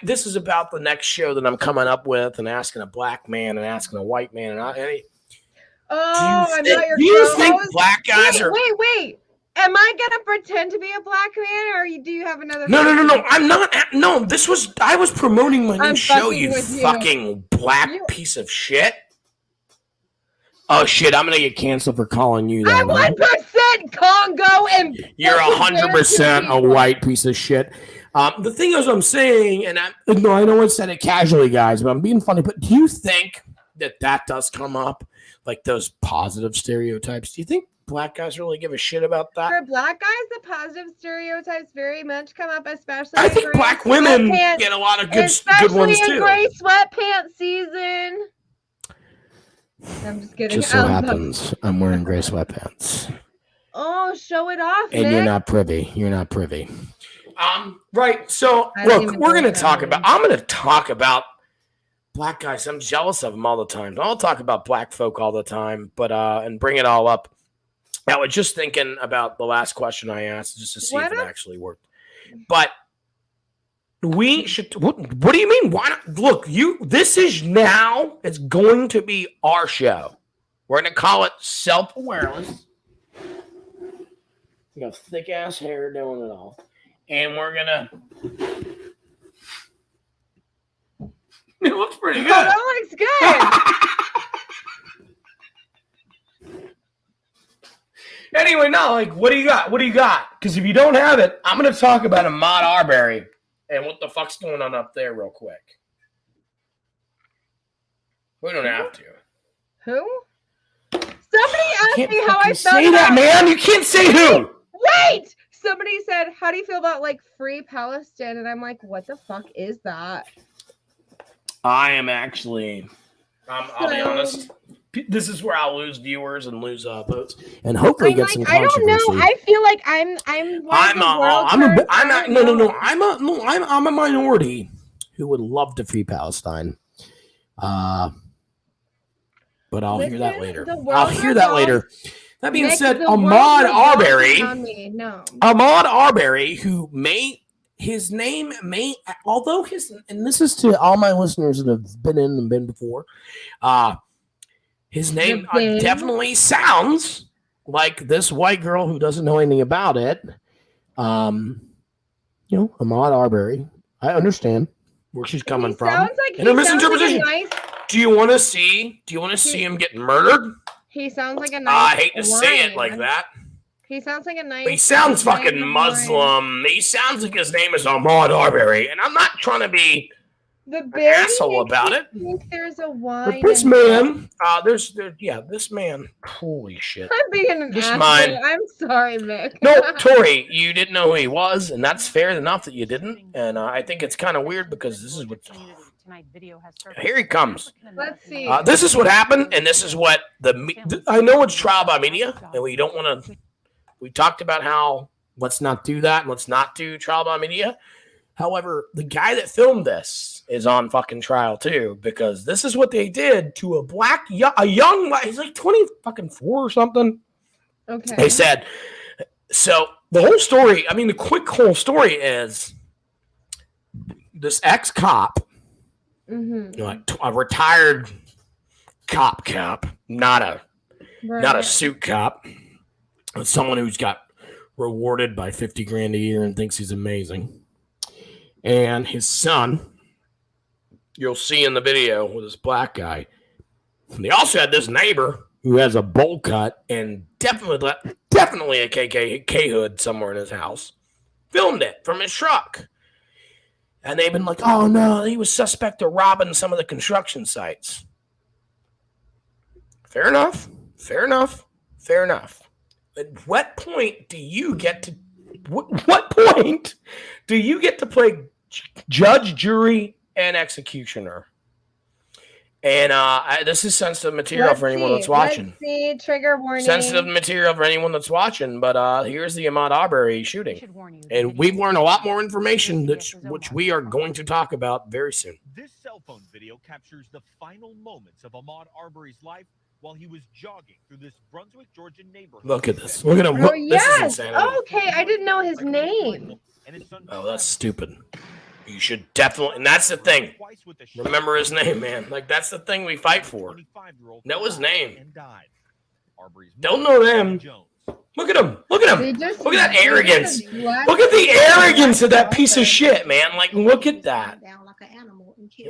This is about the next show that I'm coming up with, and asking a black man and asking a white man. Do you think black guys are? Wait. Am I gonna pretend to be a black man, or do you have another? No. I'm not. No, I was promoting my new show. You fucking black piece of shit. Oh shit! I'm gonna get canceled for calling you that. I'm 1% Congo, and you're 100% a white piece of shit. The thing is, I'm saying, and I know I said it casually, guys, but I'm being funny. But do you think that does come up, like those positive stereotypes? Do you think black guys really give a shit about that? For black guys, the positive stereotypes very much come up, especially. I think black women get a lot of good ones too. Especially in gray sweatpants season. I'm just kidding. Just so happens I'm wearing gray sweatpants. Oh, show it off, and Nick. You're not privy. Right. So look, I'm going to talk about black guys. I'm jealous of them all the time. I'll talk about black folk all the time, but and bring it all up. I was just thinking about the last question I asked just to see if it actually worked. But we should. What do you mean? Why not? Look, this is now. It's going to be our show. We're going to call it Self-Awareness. We got thick ass hair doing it all. And we're gonna. It looks pretty good. Oh, that looks good. Anyway, no, like, what do you got? Because if you don't have it, I'm gonna talk about Ahmaud Arbery and what the fuck's going on up there real quick. We don't have to. Who? Somebody asked me how I felt say about that, man. You can't say who. Wait! Somebody said, how do you feel about like free Palestine? And I'm like, what the fuck is that? I am actually, I'll be honest. This is where I'll lose viewers and lose votes, and hopefully get some controversy. I don't know. I feel like I'm a minority who would love to free Palestine. But I'll hear that later. I'll hear that later. That being said, Ahmaud Arbery, who his name may, although and this is to all my listeners that have been in and been before, his name definitely sounds like this white girl who doesn't know anything about it. Ahmaud Arbery. I understand where she's coming from. Sounds like and her misinterpretation. Do you want to see him get murdered? He sounds like a nice. I hate to say it like that. He sounds like a nice. He sounds fucking Muslim. He sounds like his name is Ahmaud Arbery, and I'm not trying to be an asshole about it. I think there's a wine. But this man, this man. Holy shit! I'm being an asshole. I'm sorry, Mick. No, Tory, you didn't know who he was, and that's fair enough that you didn't. And I think it's kind of weird because this is what. Here he comes. Let's see. This is what happened, and this is what I know it's trial by media, and we don't want to. We talked about how let's not do that, and let's not do trial by media. However, the guy that filmed this is on fucking trial too, because this is what they did to a young, he's like 24 or something. Okay. They said, so the whole story. I mean, the quick whole story is this ex-cop. Mm-hmm. Like a retired cop, not a suit cop. Someone who's got rewarded by $50,000 a year and thinks he's amazing. And his son, you'll see in the video with this black guy. And they also had this neighbor who has a bowl cut and definitely a KKK hood somewhere in his house. Filmed it from his truck. And they've been like, oh, no, he was suspect of robbing some of the construction sites. Fair enough. At what point do you get to play judge, jury, and executioner? And this is sensitive material for anyone that's watching. Let's see, trigger warning. Sensitive material for anyone that's watching, but here's the Ahmaud Arbery shooting. And we've learned a lot more information, which we are going to talk about very soon. This cell phone video captures the final moments of Ahmaud Arbery's life while he was jogging through this Brunswick, Georgia neighborhood. Look at this. Look at him. Oh, yes. Okay, I didn't know his name. Oh, that's stupid. You should definitely, and that's the thing. Remember his name, man. Like, that's the thing we fight for. Know his name. Don't know them. Look at him. Look at him. Look at that arrogance. Look at the arrogance of that piece of shit, man. Like, look at that. Yeah,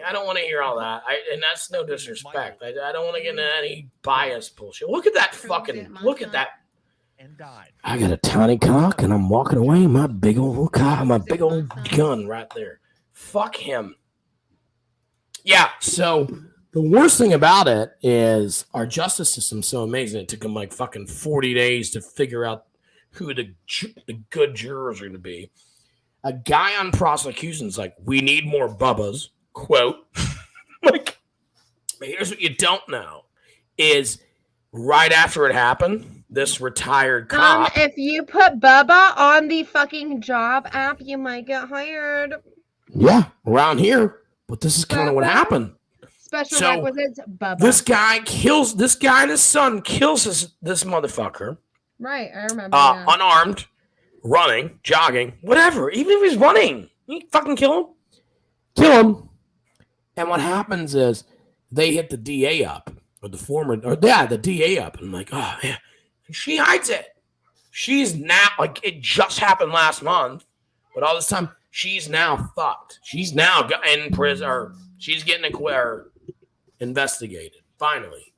I don't want to hear all that. And that's no disrespect. I don't want to get into any bias bullshit. Look at that fucking, look at that. I got a tiny cock and I'm walking away. My big old cock, my big old gun right there. Fuck him. Yeah, so the worst thing about it is our justice system's so amazing. It took them like fucking 40 days to figure out who the good jurors are going to be. A guy on prosecution's like, we need more Bubbas, quote. Like, here's what you don't know is right after it happened, this retired cop. If you put Bubba on the fucking job app, you might get hired. Yeah, around here. But this is kind of what happened. Special requisites, Bubba. This guy and his son kills this motherfucker. Right, I remember. Unarmed, running, jogging, whatever. Even if he's running, you fucking kill him. Kill him. And what happens is they hit the DA up, or the DA up, and I'm like, oh yeah. And she hides it. She's now like it just happened last month, but all this time she's now fucked. She's now in prison, or she's getting investigated. Finally,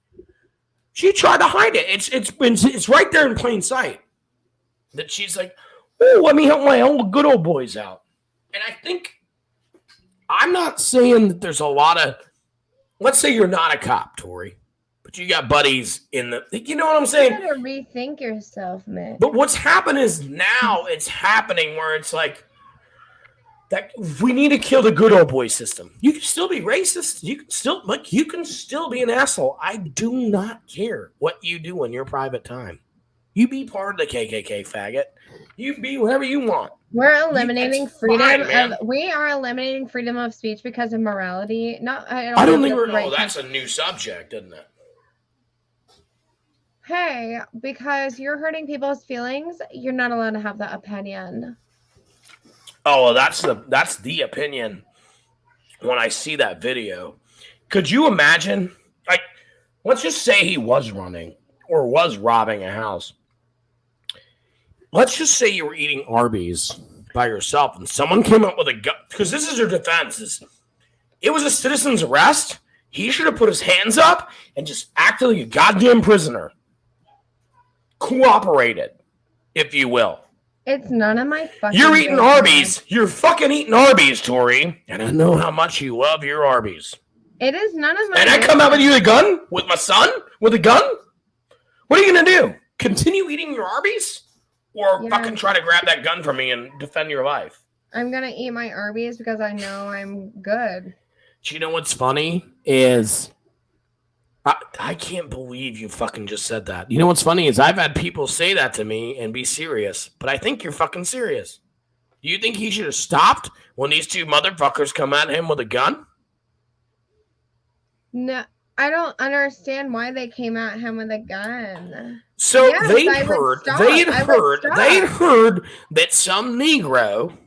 she tried to hide it. It's right there in plain sight. That she's like, oh, let me help my old good old boys out. And I think I'm not saying that there's a lot of. Let's say you're not a cop, Tory, but you got buddies in the. You know what I'm You saying? better rethink yourself, Mick. But what's happened is now it's happening where it's like that we need to kill the good old boy system. You can still be racist. You can still be an asshole. I do not care what you do in your private time. You be part of the KKK, faggot. You be whatever you want. We're eliminating freedom. Fine, We are eliminating freedom of speech because of morality. I don't think we're. Oh, that's a new subject, isn't it? Hey, because you're hurting people's feelings, you're not allowed to have that opinion. Oh, well, that's the opinion. When I see that video, could you imagine? Like, let's just say he was running or was robbing a house. Let's just say you were eating Arby's by yourself and someone came up with a gun, because this is your defense. It was a citizen's arrest. He should have put his hands up and just acted like a goddamn prisoner. Cooperated, if you will. It's none of my fucking You're eating business. Arby's. You're fucking eating Arby's, Tory. And I know how much you love your Arby's. It is none of my And I come out with you with a gun? With my son? With a gun? What are you going to do? Continue eating your Arby's? Or fucking try to grab that gun from me and defend your life? I'm going to eat my Arby's because I know I'm good. Do you know what's funny is I can't believe you fucking just said that. You know what's funny is I've had people say that to me and be serious, but I think you're fucking serious. Do you think he should have stopped when these two motherfuckers come at him with a gun? No, I don't understand why they came at him with a gun. So Yes, they I had would heard stop. that some Negro,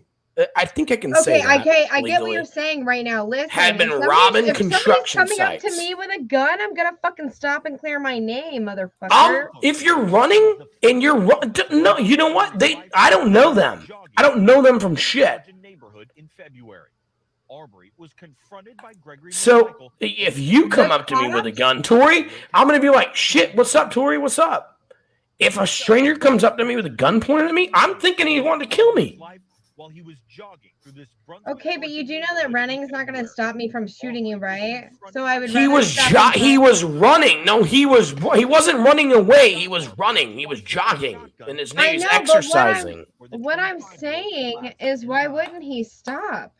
I think I can say that. Okay, I get what legally, you're saying right now. Listen, had been if robbing if construction somebody's coming sites. up to me with a gun, I'm gonna fucking stop and clear my name, motherfucker. If you're running and no, you know what? I don't know them. I don't know them from shit. Neighborhood in February. Arbery was confronted by Gregory So McMichael. if you come up to me with a gun, Tory, I'm gonna be like, shit, what's up, Tory? What's up? If a stranger comes up to me with a gun pointed at me, I'm thinking he wanted to kill me. While he was jogging through this Okay, but you do know that running is not gonna stop me from shooting you, right? So I would. He was running. No, he wasn't running away. He was running. He was jogging, and his name's exercising. What I'm saying is, why wouldn't he stop?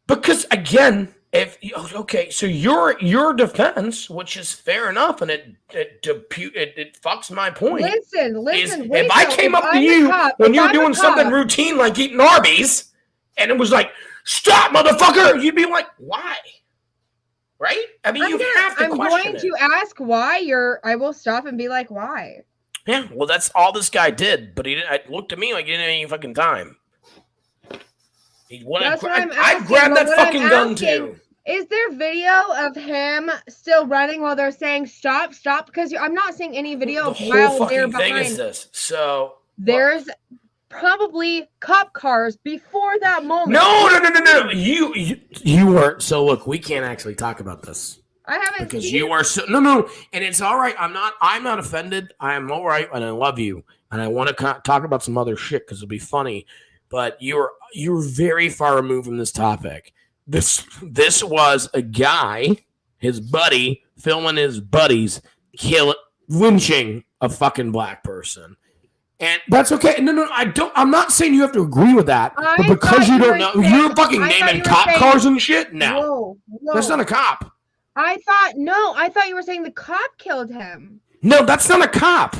Because again, so your defense, which is fair enough, and it fucks my point. Listen. If I came up to you when you're doing something routine like eating Arby's, and it was like, "Stop, motherfucker," you'd be like, "Why?" Right? I mean, you have to I'm question going to ask why. I will stop and be like, "Why?" Yeah, well, that's all this guy did, but he didn't. It looked to me like he didn't have any fucking time. I'd grab that fucking gun too. Is there video of him still running while they're saying stop? Because I'm not seeing any video The while whole they're fucking thing behind. is this. So there's probably cop cars before that moment. No. You weren't. So look, we can't actually talk about this. I haven't because seen you are so no, and it's all right. I'm not offended. I am all right, and I love you, and I want to talk about some other shit because it'll be funny. But you're very far removed from this topic. This was a guy, his buddy, filming his buddies lynching a fucking black person. And that's okay. No, I'm not saying you have to agree with that. But because you don't know, you're fucking naming cop cars and shit? No. Whoa. That's not a cop. I thought you were saying the cop killed him. No, that's not a cop.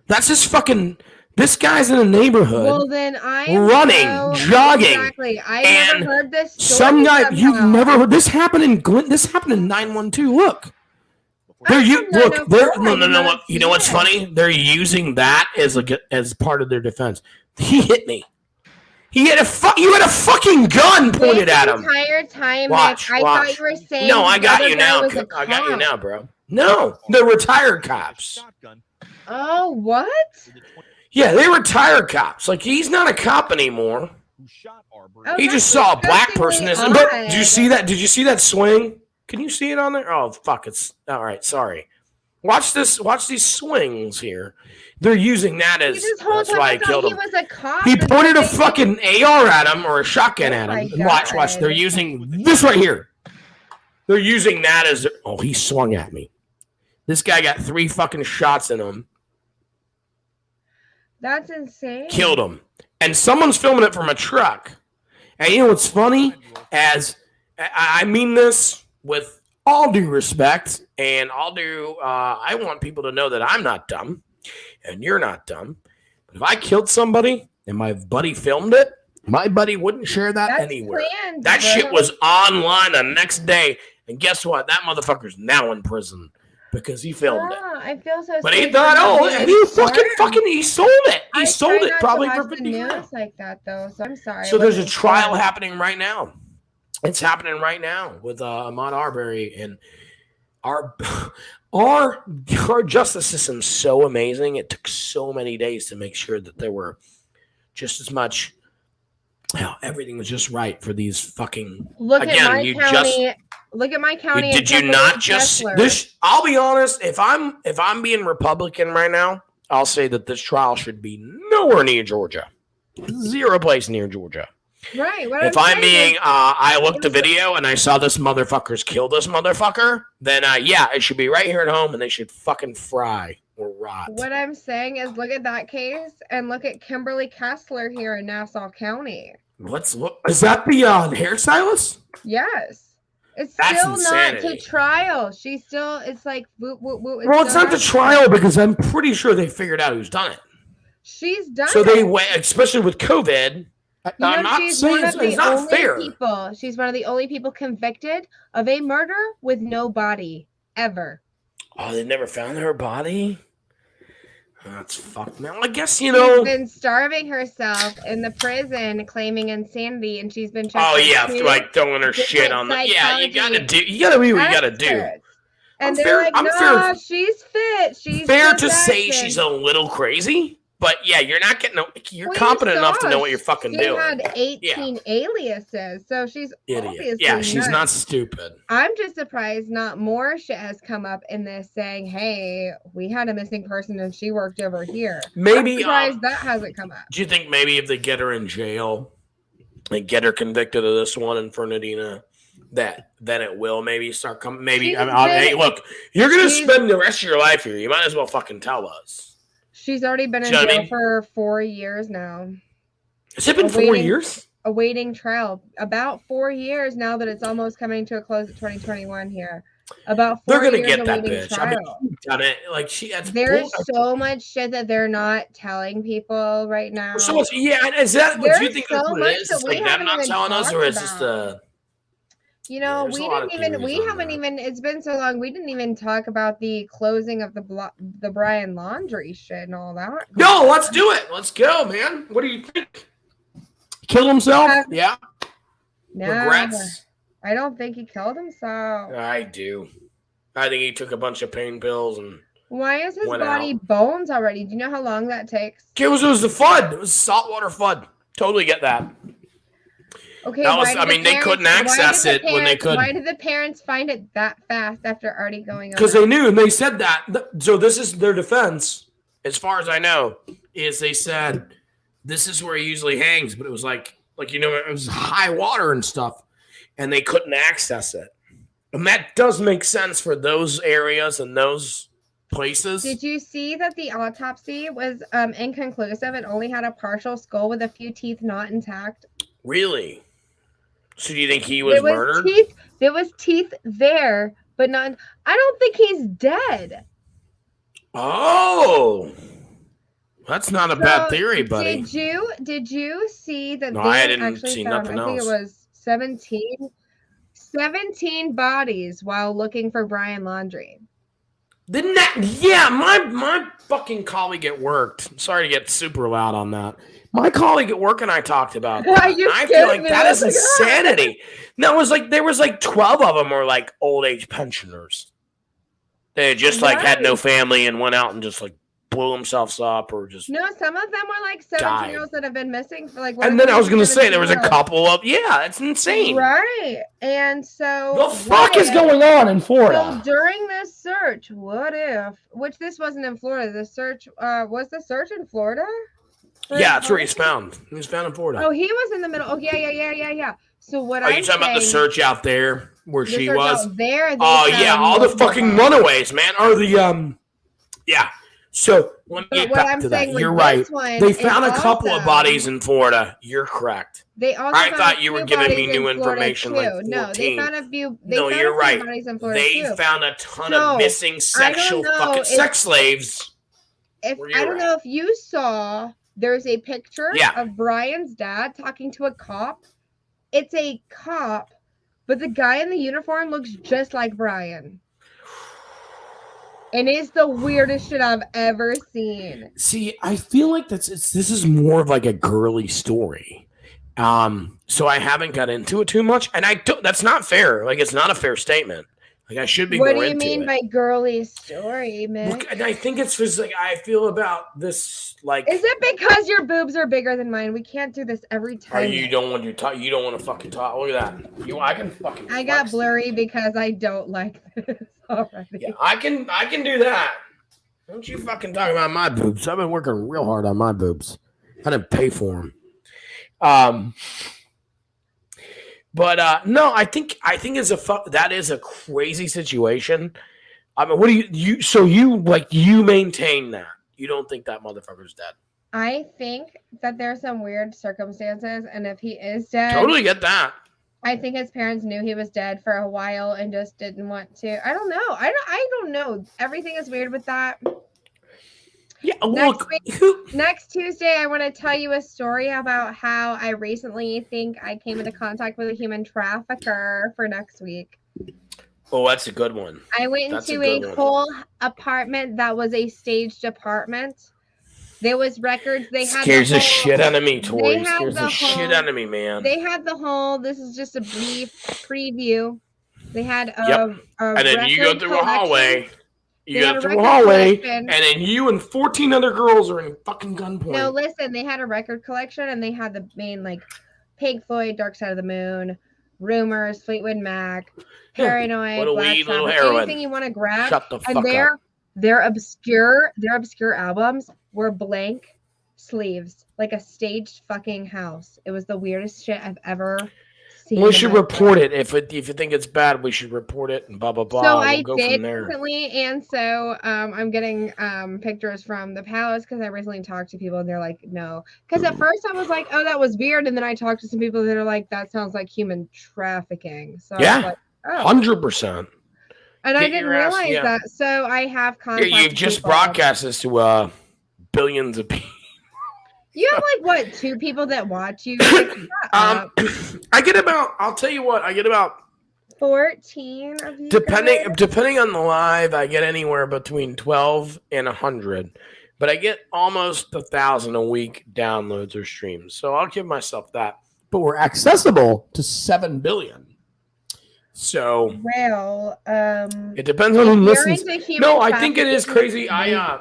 That's just fucking... This guy's in a neighborhood. Well, then running, jogging. Exactly. I never heard this story. Some guy you've never heard. This happened in 912. Look. No. You know what's funny? They're using that as part of their defense. He hit me. You had a fucking gun pointed at him. The entire time, watch. I thought you were saying. No, I got you now. I got you now, bro. No, they're retired cops. Oh, what? Yeah, they retired cops. Like, he's not a cop anymore. He just saw a black person. Did you see that? Did you see that swing? Can you see it on there? Oh, fuck. It's all right. Sorry. Watch this. Watch these swings here. They're using that as. This whole That's time why I I thought killed he him. was a cop. He and pointed a they- fucking AR at him or a shotgun Oh at my him. And watch. God. They're using this right here. They're using that as. Oh, he swung at me. This guy got 3 fucking shots in him. That's insane. Killed him. And someone's filming it from a truck. And you know what's funny? As I mean this with all due respect and I want people to know that I'm not dumb and you're not dumb. But if I killed somebody and my buddy filmed it, my buddy wouldn't share that That's anywhere. planned, That bro. shit was online the next day. And guess what? That motherfucker's now in prison because he filmed it. I feel so. But he sorry thought, for oh, him. and he sold it. He I sold try it not probably to for watch the 50 news grand. like that though. So I'm sorry. So It there's a wasn't trial fun. happening right now. It's happening right now with Ahmaud Arbery, and our justice system's so amazing. It took so many days to make sure that there were just as much. Everything was just right for these fucking. Look Again, at my you county. Look at my county. Did you not just this? I'll be honest. If I'm being Republican right now, I'll say that this trial should be nowhere near Georgia. 0 place near Georgia. Right. If I'm being, I looked the video and I saw this motherfucker's kill this motherfucker, then yeah, it should be right here at home and they should fucking fry or rot. What I'm saying is, look at that case and look at Kimberly Kessler here in Nassau County. Let's look. Is that the hairstylist? Yes. It's That's still insanity. not to trial. She's still. It's like. Well, it's not the trial because I'm pretty sure they figured out who's done it. She's done. So it. they went, especially with COVID. You know, I'm not she's saying one of it's the not only fair. people. She's one of the only people convicted of a murder with no body ever. They never found her body. That's fucked, man. I guess She's been starving herself in the prison, claiming insanity, and she's been. Oh yeah, checked like throwing her different shit on the. Yeah, you gotta do what you gotta do. experts. And I'm they're fair- like, I'm no, fair- she's fit. She's Fair just to say acting." she's a little crazy, but yeah, you're not getting. You're Well, you competent enough to saw know what you're fucking she doing. had 18 aliases, so she's Idiot. obviously Yeah, she's nuts. not stupid. I'm just surprised not more shit has come up in this saying, hey, we had a missing person and she worked over here. Maybe. I'm surprised that hasn't come up. Do you think maybe if they get her in jail, and get her convicted of this one in Fernandina, that then it will maybe start coming? Maybe. She's Hey, been- look, you're gonna she's- spend the rest of your life here. You might as well fucking tell us. She's already been in Do you know what I jail mean? for 4 years now, Has it been 4 Awaiting- years? awaiting trial. About 4 years now that it's almost coming to a close at 2021 here. About 4 They're gonna years get that awaiting bitch. I mean, trial. you've done it. Like that's There's bull- so much shit that they're not telling people right now. So much, yeah, is that what do you There's think so that's what much it is? that It's we like them haven't not even telling us, or talked is this the? You know, there's we a lot didn't of even, theories we on haven't that. even, it's been so long, we didn't even talk about the closing of the Brian Laundry shit and all that. No, let's do it. Let's go, man. What do you think? Kill himself? Yeah. No, Regrets? I don't think he killed himself. I do. I think he took a bunch of pain pills and Why is his Went body out. bones already? Do you know how long that takes? it was the FUD. It was saltwater FUD. Totally get that. Okay, That was- why did I the mean, they parents- couldn't why access did the it when they parents- could. Why did the parents find it that fast after already going over? Because they knew, and they said that. So this is their defense, as far as I know, is they said this is where he usually hangs, but it was like it was high water and stuff, and they couldn't access it. And that does make sense for those areas and those places. Did you see that the autopsy was inconclusive? It only had a partial skull with a few teeth not intact. Really? So do you think he was murdered? There was teeth there, but not. I don't think he's dead. Oh, that's not a bad So, theory, buddy. Did you see that No, they I didn't actually see found, nothing I think else. it was 17 bodies while looking for Brian Laundry. Didn't that? Yeah, my fucking colleague at work. Sorry to get super loud on that. My colleague at work and I talked about that. You And I scared feel like me. that I is was like, "Ah." insanity. No, it was like there was like 12 of them were like old age pensioners. They had just like had no family and went out and just like blew themselves up or just. No, some of them were like Died. 17-year-olds that have been missing for like. And then I was going to say there was a 17-year-olds. couple of. Yeah, it's insane. Right. And so. The fuck is going on in So Florida? during this search, what if? Which this wasn't in Florida. The search was the search in Florida. Yeah, that's where he's found. He was found in Florida. Oh, he was in the middle. Oh, yeah. So what Are you talking about the search out there where she was? There. Oh yeah, all the fucking runaways, man. Are the yeah. So let me get back to that. You're right. They found a couple of bodies in Florida. You're correct. They also I thought you were giving me new information. Like 14. No, they found a few. No, you're right. They found a ton of missing sexual fucking sex slaves. I don't know if you saw. There's a picture of Brian's dad talking to a cop. It's a cop, but the guy in the uniform looks just like Brian. And it's the weirdest shit I've ever seen. See, I feel like this is more of like a girly story. So I haven't got into it too much, and that's not fair. Like, it's not a fair statement. Like, I should be more into it. What do you mean by girly story, man? Look, and I think it's just like I feel about this. Like, is it because your boobs are bigger than mine? We can't do this every time. You don't want to talk. You don't want to fucking talk. Look at that. I can fucking. I got blurry because I don't like this already. Yeah, I can do that. Don't you fucking talk about my boobs? I've been working real hard on my boobs. I didn't pay for them. But no, I think that is a crazy situation. I mean, what do you maintain that you don't think that motherfucker's dead? I think that there's some weird circumstances, and if he is dead, totally get that. I think his parents knew he was dead for a while and just didn't want to. I don't know. I don't know. Everything is weird with that. Yeah, next Tuesday, I want to tell you a story about how I recently think I came into contact with a human trafficker for next week. Oh, that's a good one. I went into a whole apartment that was a staged apartment. There was records. They had scares the shit out of me, Tory. Scares the shit out of me, man. They had the whole. This is just a brief preview. They had and then you go through a hallway. You go through a hallway, and then you and 14 other girls are in fucking gunpoint. No, listen, they had a record collection, and they had the main, like, Pink Floyd, Dark Side of the Moon, Rumors, Fleetwood Mac, Paranoid, Black Sabbath, anything you want to grab. Shut the fuck up. Their obscure albums were blank sleeves, like a staged fucking house. It was the weirdest shit I've ever seen. We should report it. If you think it's bad, we should report it and blah blah blah. So I did recently, and so I'm getting pictures from the palace because I recently talked to people and they're like, no. Because at first I was like, oh, that was weird, and then I talked to some people that are like, that sounds like human trafficking. So yeah, like, 100%. And I didn't realize that. So I have contacted you've just broadcast this to billions of people. You have like what, 2 people that watch you? I get about. I'll tell you what. I get about 14 of you. Depending on the live, I get anywhere between 12 and 100, but I get almost 1,000 a week downloads or streams. So I'll give myself that. But we're accessible to 7 billion. So it depends on who listens. No, I think it is crazy. I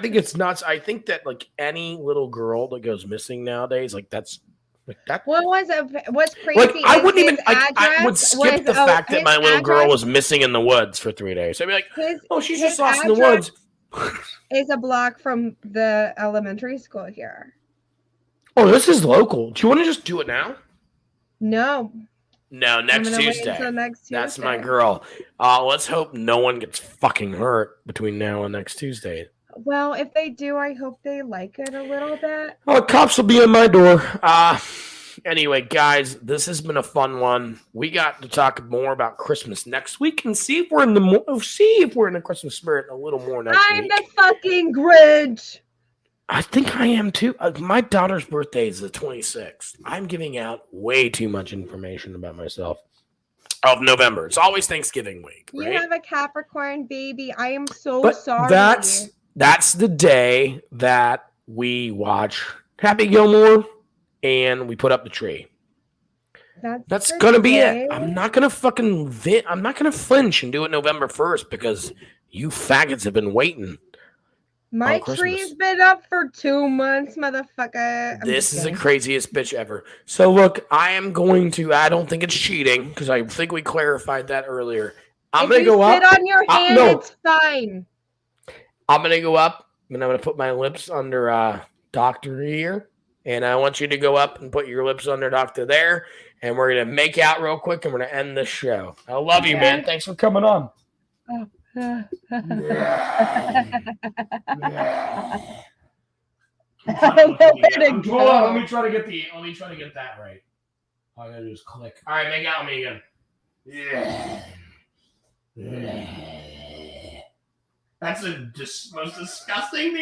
think it's nuts. I think that like any little girl that goes missing nowadays, like that's like that. What's crazy? Like I wouldn't even. I would skip the fact that my little girl was missing in the woods for 3 days. I'd be like, she's just lost in the woods. Is a block from the elementary school here. Oh, this is local. Do you want to just do it now? No, next Tuesday. That's my girl. Let's hope no one gets fucking hurt between now and next Tuesday. Well, if they do, I hope they like it a little bit. Well, cops will be at my door. Anyway, guys, this has been a fun one. We got to talk more about Christmas next week and see if we're in the Christmas spirit a little more next week. I'm the fucking Grinch. I think I am too. My daughter's birthday is the 26th. I'm giving out way too much information about myself. Of November. It's always Thanksgiving week, right? You have a Capricorn baby. I am so sorry. That's the day that we watch Happy Gilmore and we put up the tree. That's gonna be it. I'm not gonna flinch and do it November 1st because you faggots have been waiting. My Christmas. tree's been up for 2 months, motherfucker. I'm This just is the kidding. craziest bitch ever. So look, I don't think it's cheating because I think we clarified that earlier. I'm If gonna you go sit up. on your hand, no. it's fine. I'm gonna go up and I'm gonna put my lips under Doctor here, and I want you to go up and put your lips under Doctor there, and we're gonna make out real quick, and we're gonna end this show. I love you, man. Thanks for coming on. I Let go. me try to get that right. All I gotta do is click. All right, make out with me again. That's the most disgusting thing.